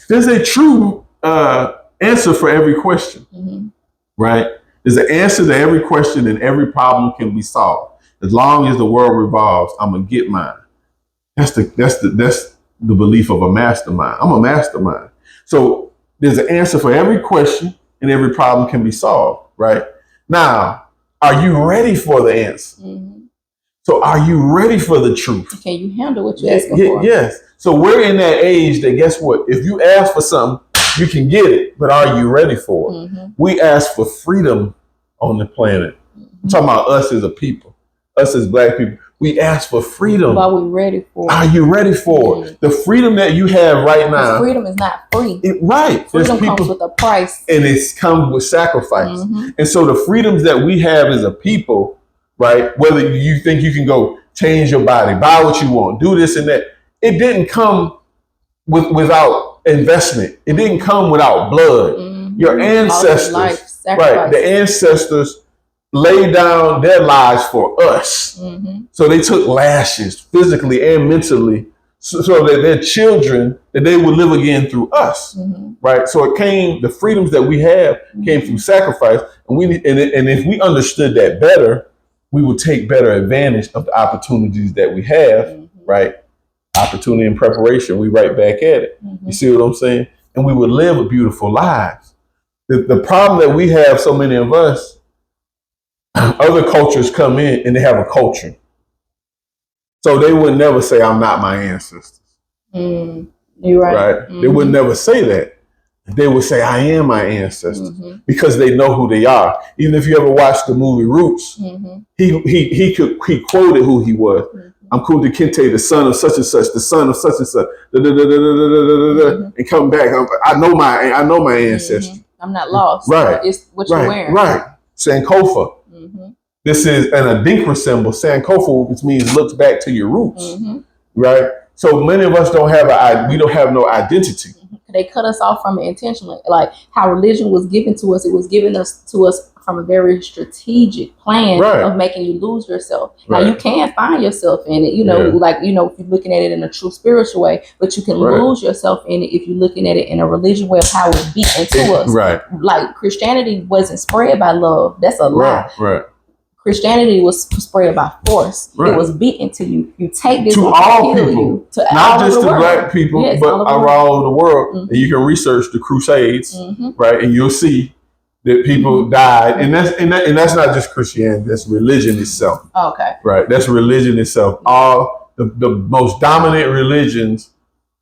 There's a true answer for every question, right? There's an answer to every question and every problem can be solved. As long as the world revolves, I'm gonna get mine. That's the belief of a mastermind. I'm a mastermind. So there's an answer for every question and every problem can be solved, right? Now, are you ready for the answer? So are you ready for the truth? Can you handle what you're asking for? Yes. So we're in that age that guess what? If you ask for something, you can get it, but are you ready for it? We ask for freedom on the planet. I'm talking about us as a people, us as Black people. We ask for freedom. Are we ready for it? Are you ready for it? The freedom that you have right now. Freedom is not free. Right. Freedom comes with a price. And it's come with sacrifice. And so the freedoms that we have as a people, right? Whether you think you can go change your body, buy what you want, do this and that. It didn't come without investment. It didn't come without blood. Your ancestors, right? The ancestors laid down their lives for us. So they took lashes physically and mentally so that their children, that they would live again through us, right? So it came, the freedoms that we have came through sacrifice. And if we understood that better, we would take better advantage of the opportunities that we have, right? Opportunity and preparation, we right back at it. You see what I'm saying? And we would live beautiful lives. The problem that we have, so many of us, other cultures come in and they have a culture. So they would never say, I'm not my ancestors. You're right. They would never say that. They would say, I am my ancestors because they know who they are. Even if you ever watched the movie Roots, he quoted who he was. I'm Kunta Kinte, the son of such and such, the son of such and such, and come back. I know my ancestry. I'm not lost. Right. It's what you're wearing. Right. Sankofa. This is an Adinkra symbol, Sankofa, which means looks back to your roots. Right. So many of us don't have no identity. They cut us off from it intentionally. Like how religion was given to us, it was given to us from a very strategic plan of making you lose yourself. Now you can find yourself in it, you know, like, you know, if you're looking at it in a true spiritual way, but you can lose yourself in it if you're looking at it in a religion way of how it's beat into us. Like Christianity wasn't spread by love. That's a lie. Christianity was spread by force. It was beaten to you. You take this to all people, not just to Black people, but all over the world. And you can research the Crusades, right? And you'll see that people died, and that's not just Christianity. That's religion itself. Right? That's religion itself. All the most dominant religions,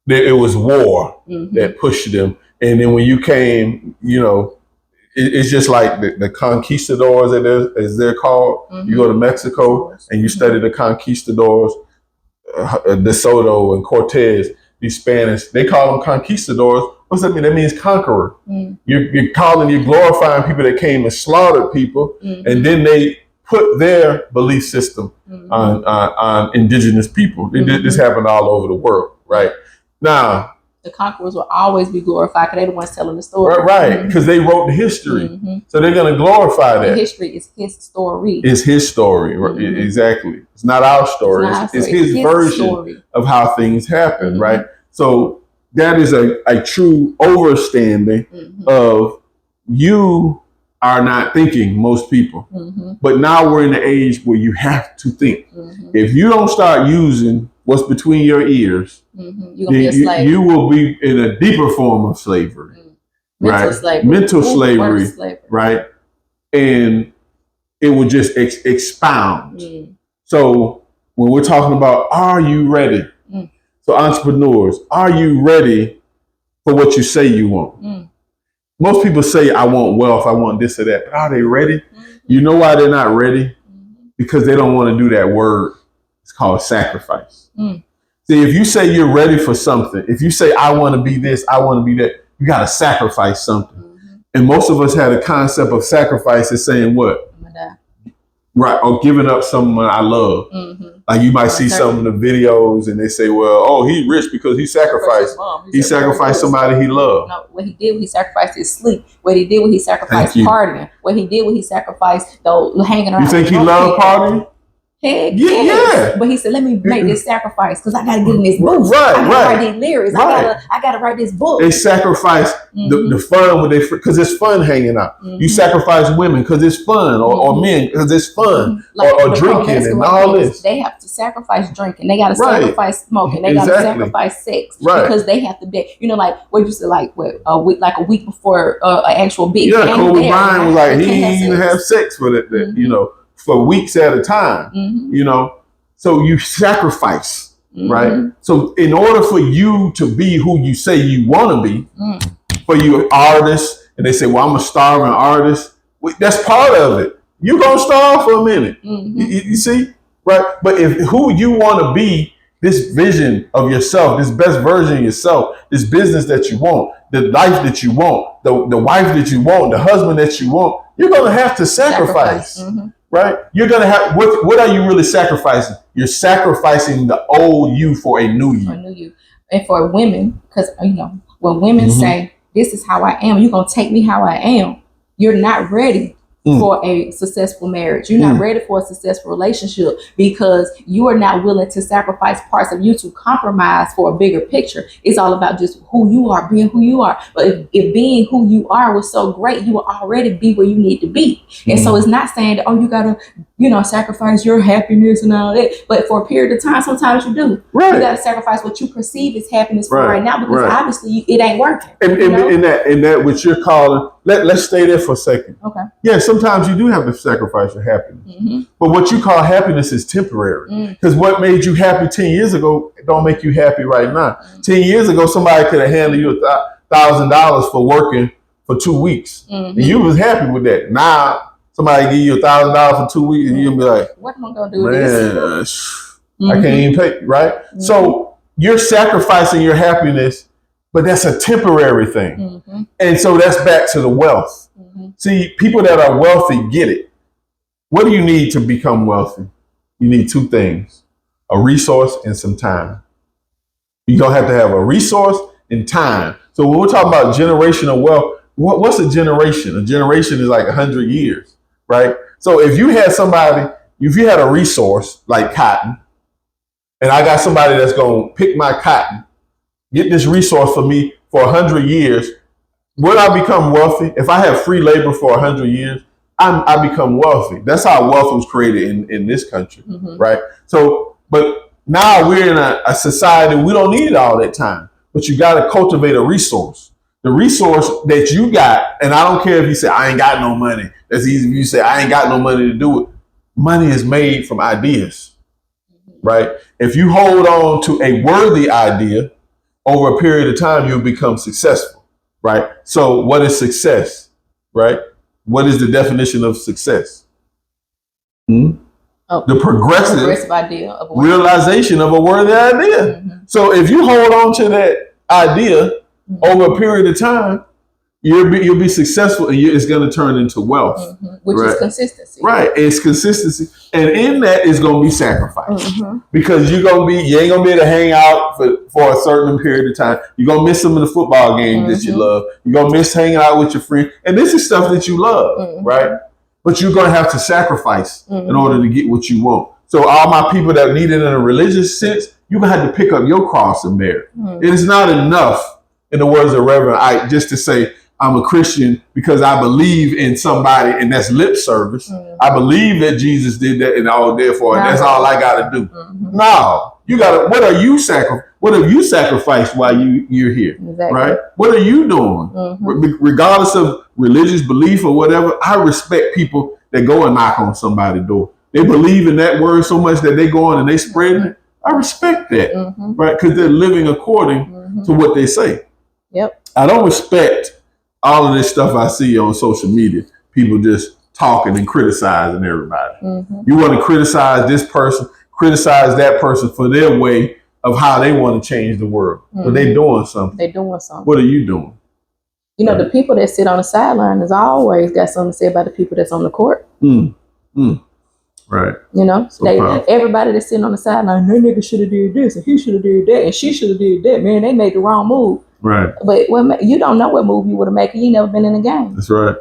it was war that pushed them. And then when you came, you know, it's just like the conquistadors, as they're called. You go to Mexico and you study the conquistadors, De Soto and Cortez, these Spanish, they call them conquistadors. What's that mean? That means conqueror. You're glorifying people that came and slaughtered people, and then they put their belief system on indigenous people. This happened all over the world, right? Now, the conquerors will always be glorified because they're the ones telling the story. Right, because they wrote the history. So they're going to glorify that. The history is his story. It's his story, exactly. It's not our story. It's his version of how things happen, right? So that is a true overstanding of you are not thinking, most people. But now we're in the age where you have to think. If you don't start using what's between your ears, you will be in a deeper form of slavery. Mental slavery, right? And it will just expound. So when we're talking about, are you ready? So entrepreneurs, are you ready for what you say you want? Most people say, I want wealth, I want this or that, but are they ready? You know why they're not ready? Because they don't want to do that word. It's called sacrifice. See, if you say you're ready for something, if you say, I want to be this, I want to be that, you got to sacrifice something. And most of us had a concept of sacrifice as saying what? Right, or giving up someone I love. Like you might see some of the videos and they say, well, oh, he's rich because he sacrificed. He sacrificed somebody he loved. No, what he did was he sacrificed his sleep. What he did was he sacrificed partying. What he did was he sacrificed hanging around. You think he loved partying? Heck yeah. But he said, let me make this sacrifice because I got to get in this booth. I got to write these lyrics. I got to write this book. They sacrifice the fun because it's fun hanging out. You sacrifice women because it's fun or men because it's fun or drinking and all this. They have to sacrifice drinking. They got to sacrifice smoking. They got to sacrifice sex because they have to be, like what you said, like a week before an actual big game. Kobe Bryant was like, he didn't even have sex with it, for weeks at a time, so you sacrifice, right? So in order for you to be who you say you want to be, for you artists, and they say, well, I'm a starving artist. That's part of it. You're going to starve for a minute. You see, right? But if who you want to be, this vision of yourself, this best version of yourself, this business that you want, the life that you want, the wife that you want, the husband that you want, you're going to have to sacrifice. Right? You're going to have, what are you really sacrificing? You're sacrificing the old you for a new you. And for women, because, when women say, this is how I am, you're going to take me how I am, you're not ready for a successful marriage. You're not ready for a successful relationship because you are not willing to sacrifice parts of you to compromise for a bigger picture. It's all about just who you are, being who you are. But if being who you are was so great, you will already be where you need to be. And so it's not saying that, you got to, sacrifice your happiness and all that. But for a period of time, sometimes you do. Right. You got to sacrifice what you perceive as happiness for right now because obviously it ain't working. And that which you're calling, let's stay there for a second. Okay. Yeah, sometimes you do have to sacrifice your happiness. But what you call happiness is temporary. Because what made you happy 10 years ago don't make you happy right now. 10 years ago, somebody could have handed you $1,000 for working for 2 weeks. And you was happy with that. Now, somebody give you $1,000 for 2 weeks and you'll be like, what am I going to do with this? I can't even pay, right? So you're sacrificing your happiness, but that's a temporary thing. And so that's back to the wealth. See, people that are wealthy get it. What do you need to become wealthy? You need two things, a resource and some time. You're going to have a resource and time. So when we're talking about generational wealth, what's a generation? A generation is like 100 years, right? So if you had a resource like cotton, and I got somebody that's going to pick my cotton, get this resource for me for 100 years, will I become wealthy? If I have free labor for 100 years, I become wealthy. That's how wealth was created in this country, right? So, but now we're in a society, we don't need all that time, but you got to cultivate a resource. The resource that you got, and I don't care if you say, I ain't got no money. That's easy if you say, I ain't got no money to do it. Money is made from ideas, right? If you hold on to a worthy idea, over a period of time, you'll become successful, right? So what is success, right? What is the definition of success? The progressive idea of realization of a worthy idea. So if you hold on to that idea over a period of time, you'll be successful, and it's going to turn into wealth, which is consistency. Right, it's consistency, and in that is going to be sacrifice because you ain't going to be able to hang out for a certain period of time. You're going to miss some of the football games that you love. You're going to miss hanging out with your friends, and this is stuff that you love, right? But you're going to have to sacrifice in order to get what you want. So all my people that need it in a religious sense, you're going to have to pick up your cross and bear it. It is not enough, in the words of Reverend Ike, just to say, I'm a Christian because I believe in somebody, and that's lip service. I believe that Jesus did that, and therefore that's all I got to do. No, what are you what have you sacrificed while you're here? Exactly. Right? What are you doing? Regardless of religious belief or whatever, I respect people that go and knock on somebody's door. They believe in that word so much that they go on and they spread it. I respect that, right? Because they're living according to what they say. Yep. I don't respect all of this stuff I see on social media. People just talking and criticizing everybody. You want to criticize this person, criticize that person for their way of how they want to change the world. But they're doing something. They're doing something. What are you doing? You know, the people that sit on the sideline has always got something to say about the people that's on the court. Right. You know, everybody that's sitting on the sideline, that nigga should have did this, and he should have did that, and she should have did that. Man, they made the wrong move. Right. But you don't know what move you would have made. You never been in the game. That's right.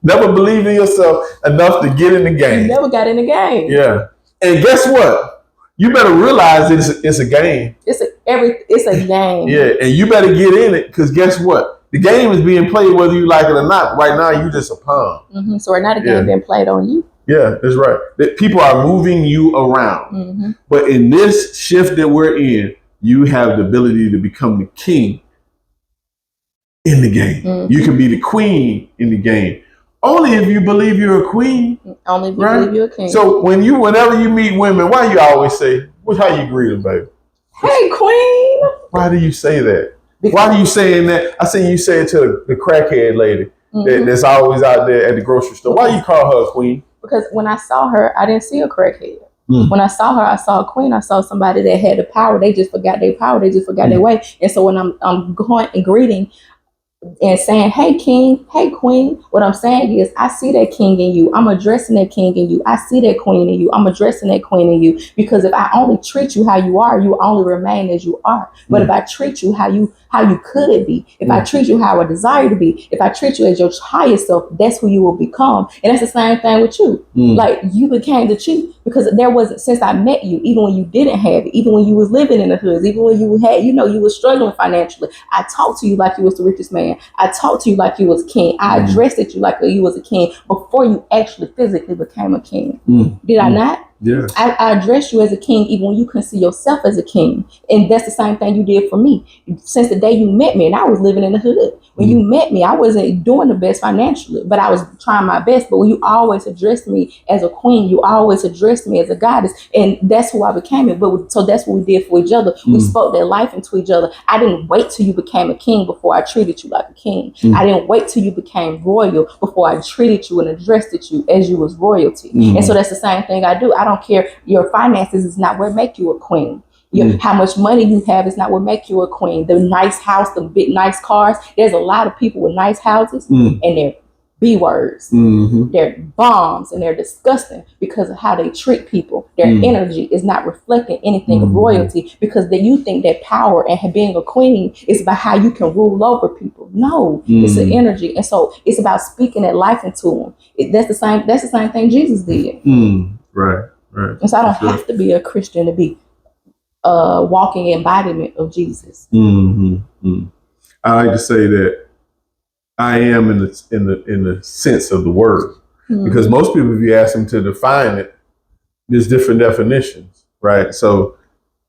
Never believed in yourself enough to get in the game. You never got in the game. Yeah. And guess what? You better realize it's a game. It's a game. Yeah, and you better get in it, because guess what? The game is being played whether you like it or not. Right now, you just a pawn. So right now the game being played on you. Yeah, that's right. That people are moving you around. But in this shift that we're in, you have the ability to become the king in the game. You can be the queen in the game. Only if you believe you're a queen. Only if you believe you're a king. So whenever you meet women, why you always say, how you greet them, baby? Hey, queen. Why do you say that? Why are you saying that? I see you say it to the crackhead lady that's always out there at the grocery store. Why you call her a queen? Because when I saw her, I didn't see a crackhead. When I saw her, I saw a queen. I saw somebody that had the power. They just forgot their power. They just forgot their way. And so when I'm going and greeting and saying, hey, king, hey, queen, what I'm saying is I see that king in you. I'm addressing that king in you. I see that queen in you. I'm addressing that queen in you. Because if I only treat you how you are, you will only remain as you are. But if I treat you how you could be, if I treat you how I desire to be, if I treat you as your highest self, that's who you will become. And that's the same thing with you. Like you became the chief because there wasn't, since I met you, even when you didn't have it, even when you was living in the hoods, even when you had, you was struggling financially, I talked to you like you was the richest man. I talked to you like you was king. I addressed you like you was a king before you actually physically became a king. Did I not? Yeah. I addressed you as a king even when you couldn't see yourself as a king. And that's the same thing you did for me. Since the day you met me, and I was living in the hood. When you met me, I wasn't doing the best financially, but I was trying my best. But when you always addressed me as a queen, you always addressed me as a goddess. And that's who I became. So that's what we did for each other. We spoke that life into each other. I didn't wait till you became a king before I treated you like a king. I didn't wait till you became royal before I treated you and addressed you as you was royalty. And so that's the same thing I do. I don't care. Your finances is not what make you a queen. How much money you have is not what make you a queen. The nice house, the big nice cars. There's a lot of people with nice houses and they're B words. They're bombs and they're disgusting because of how they treat people. Their energy is not reflecting anything of royalty because you think that power and being a queen is about how you can rule over people. No, it's an energy. And so it's about speaking that life into them. That's the same thing Jesus did. Right. And so I don't have to be a Christian to be walking embodiment of Jesus. I like to say that I am in the sense of the word, because most people, if you ask them to define it, there's different definitions, right? So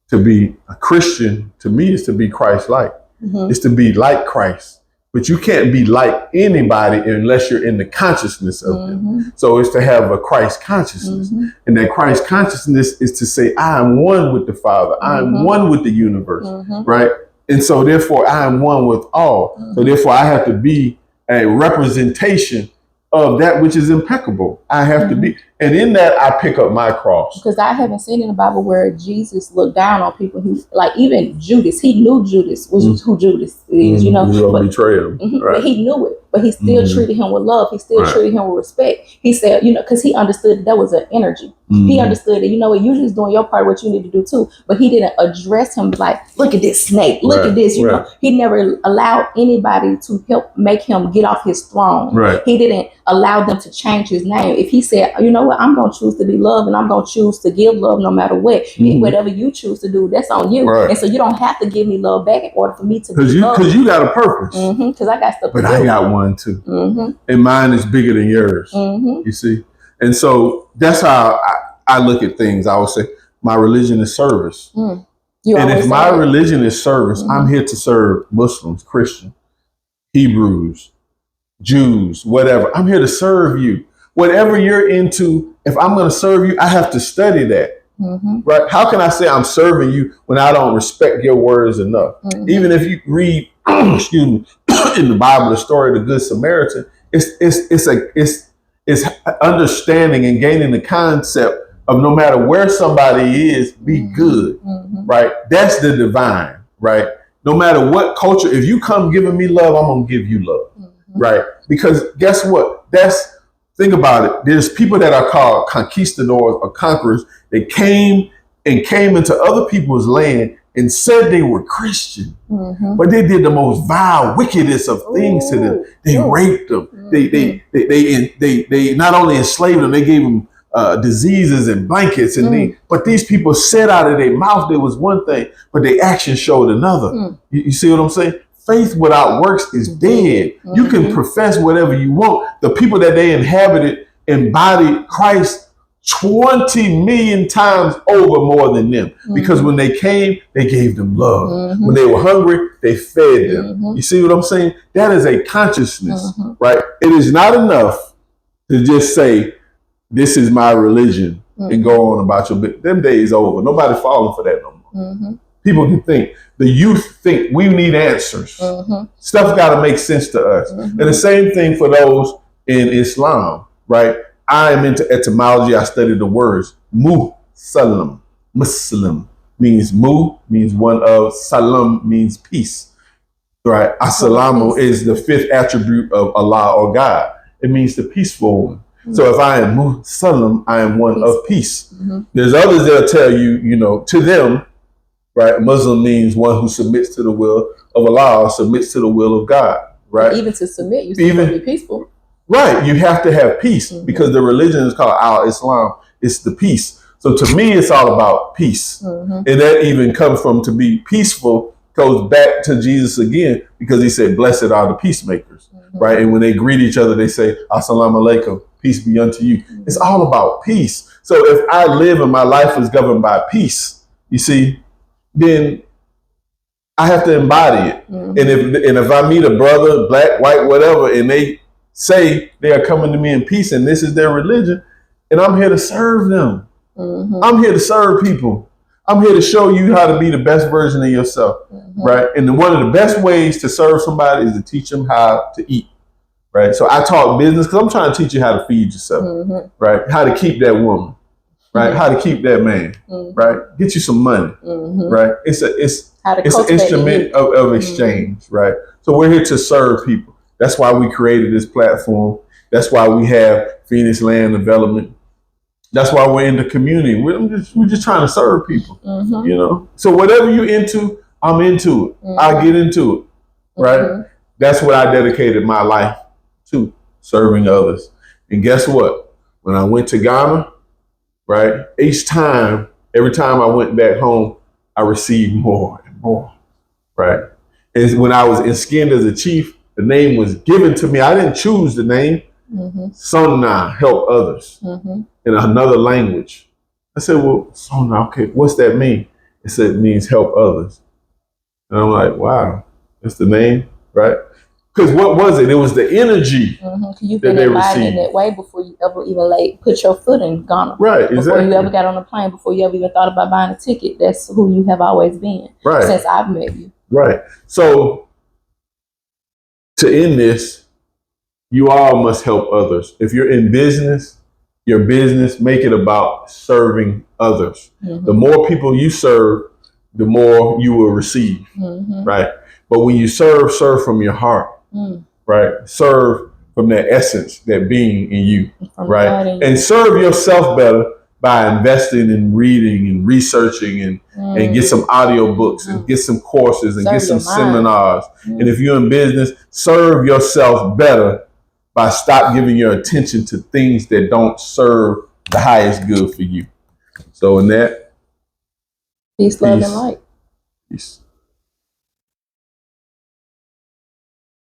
to be a Christian to me is to be Christ-like. It's to be like Christ. But you can't be like anybody unless you're in the consciousness of them. So it's to have a Christ consciousness. And that Christ consciousness is to say, I am one with the Father. I am one with the universe, right? And so therefore, I am one with all. So therefore, I have to be a representation of that which is impeccable. I have to be. And in that, I pick up my cross. Because I haven't seen in the Bible where Jesus looked down on people who, like even Judas, he knew Judas was who Judas is, He was going to betray him. Right. But he knew it. But he still treated him with love. He still treated him with respect. He said, because he understood that was an energy. He understood that, what, you just doing your part, what you need to do too. But he didn't address him like, look at this snake, look at this. You know, he never allowed anybody to help make him get off his throne. He didn't allow them to change his name. If he said, you know what, I'm going to choose to be loved and I'm going to choose to give love no matter what. Whatever you choose to do, that's on you. And so you don't have to give me love back in order for me to be loved. Because you got a purpose. Because I got stuff to do. But I got one too. And mine is bigger than yours. You see? And so that's how I look at things. I would say, my religion is service. You And always if my say that. religion is service, I'm here to serve Muslims, Christians, Hebrews, Jews, whatever. I'm here to serve you. Whatever you're into, if I'm going to serve you, I have to study that. Right? How can I say I'm serving you when I don't respect your words enough? Even if you read, excuse me, in the Bible, the story of the Good Samaritan, it's understanding and gaining the concept of no matter where somebody is, be good. Right? That's the divine. Right? No matter what culture, if you come giving me love, I'm gonna give you love. Right? Because guess what? Think about it. There's people that are called conquistadors or conquerors. They came into other people's land and said they were Christian, but they did the most vile, wickedest of things to them. They raped them. They not only enslaved them, they gave them diseases and blankets. But these people said out of their mouth there was one thing, but their actions showed another. You see what I'm saying? Faith without works is dead. You can profess whatever you want. The people that they inhabited embodied Christ 20 million times over more than them. Because when they came, they gave them love. When they were hungry, they fed them. You see what I'm saying? That is a consciousness, right? It is not enough to just say, this is my religion and go on about your business. Them days over. Nobody falling for that no more. People can think. The youth think we need answers. Stuff got to make sense to us. And the same thing for those in Islam, right? I am into etymology. I study the words. Muslim means means one of, salam means peace, right? Assalamu is the fifth attribute of Allah or God. It means the peaceful one. So if I am Muslim, I am one of peace. There's others that'll tell you, to them, right? Muslim means one who submits to the will of Allah or submits to the will of God, right? Even to submit, you still have to be peaceful. Right. You have to have peace because the religion is called Al-Islam. It's the peace. So to me, it's all about peace. And that even comes from to be peaceful goes back to Jesus again, because he said, blessed are the peacemakers, right? And when they greet each other, they say, Assalamu alaikum, peace be unto you. It's all about peace. So if I live and my life is governed by peace, you see, then I have to embody it. And if I meet a brother, black, white, whatever, and they say they are coming to me in peace and this is their religion, and I'm here to serve them. I'm here to serve people. I'm here to show you how to be the best version of yourself, right? And one of the best ways to serve somebody is to teach them how to eat, right? So I talk business because I'm trying to teach you how to feed yourself, right? How to keep that woman, right? How to keep that man, right? Get you some money, right? It's an instrument of exchange, right? So we're here to serve people. That's why we created this platform. That's why we have Phoenix Land Development. That's why we're in the community. We're just trying to serve people, So whatever you're into, I'm into it. I get into it, right? That's what I dedicated my life to, serving others. And guess what? When I went to Ghana, right? Every time I went back home, I received more and more, right? And when I was skinned as a chief, the name was given to me. I didn't choose the name. SuŋNaa, help others, in another language. I said, well, SuŋNaa, okay, what's that mean? It said it means help others. And I'm like, wow, that's the name, right? Because what was it? It was the energy You've been invited in that way before you ever even put your foot in Ghana. Right, exactly. Before you ever got on a plane, before you ever even thought about buying a ticket. That's who you have always been, right? Since I've met you. Right. So to end this, you all must help others. If you're in business, your business, make it about serving others. The more people you serve, the more you will receive, right? But when you serve from your heart, right? Serve from that essence, that being in you, right? And serve yourself better by investing in reading and researching and get some audio books and get some courses and get some seminars. And if you're in business, serve yourself better by stop giving your attention to things that don't serve the highest good for you. So in that, peace, love, and light. Peace.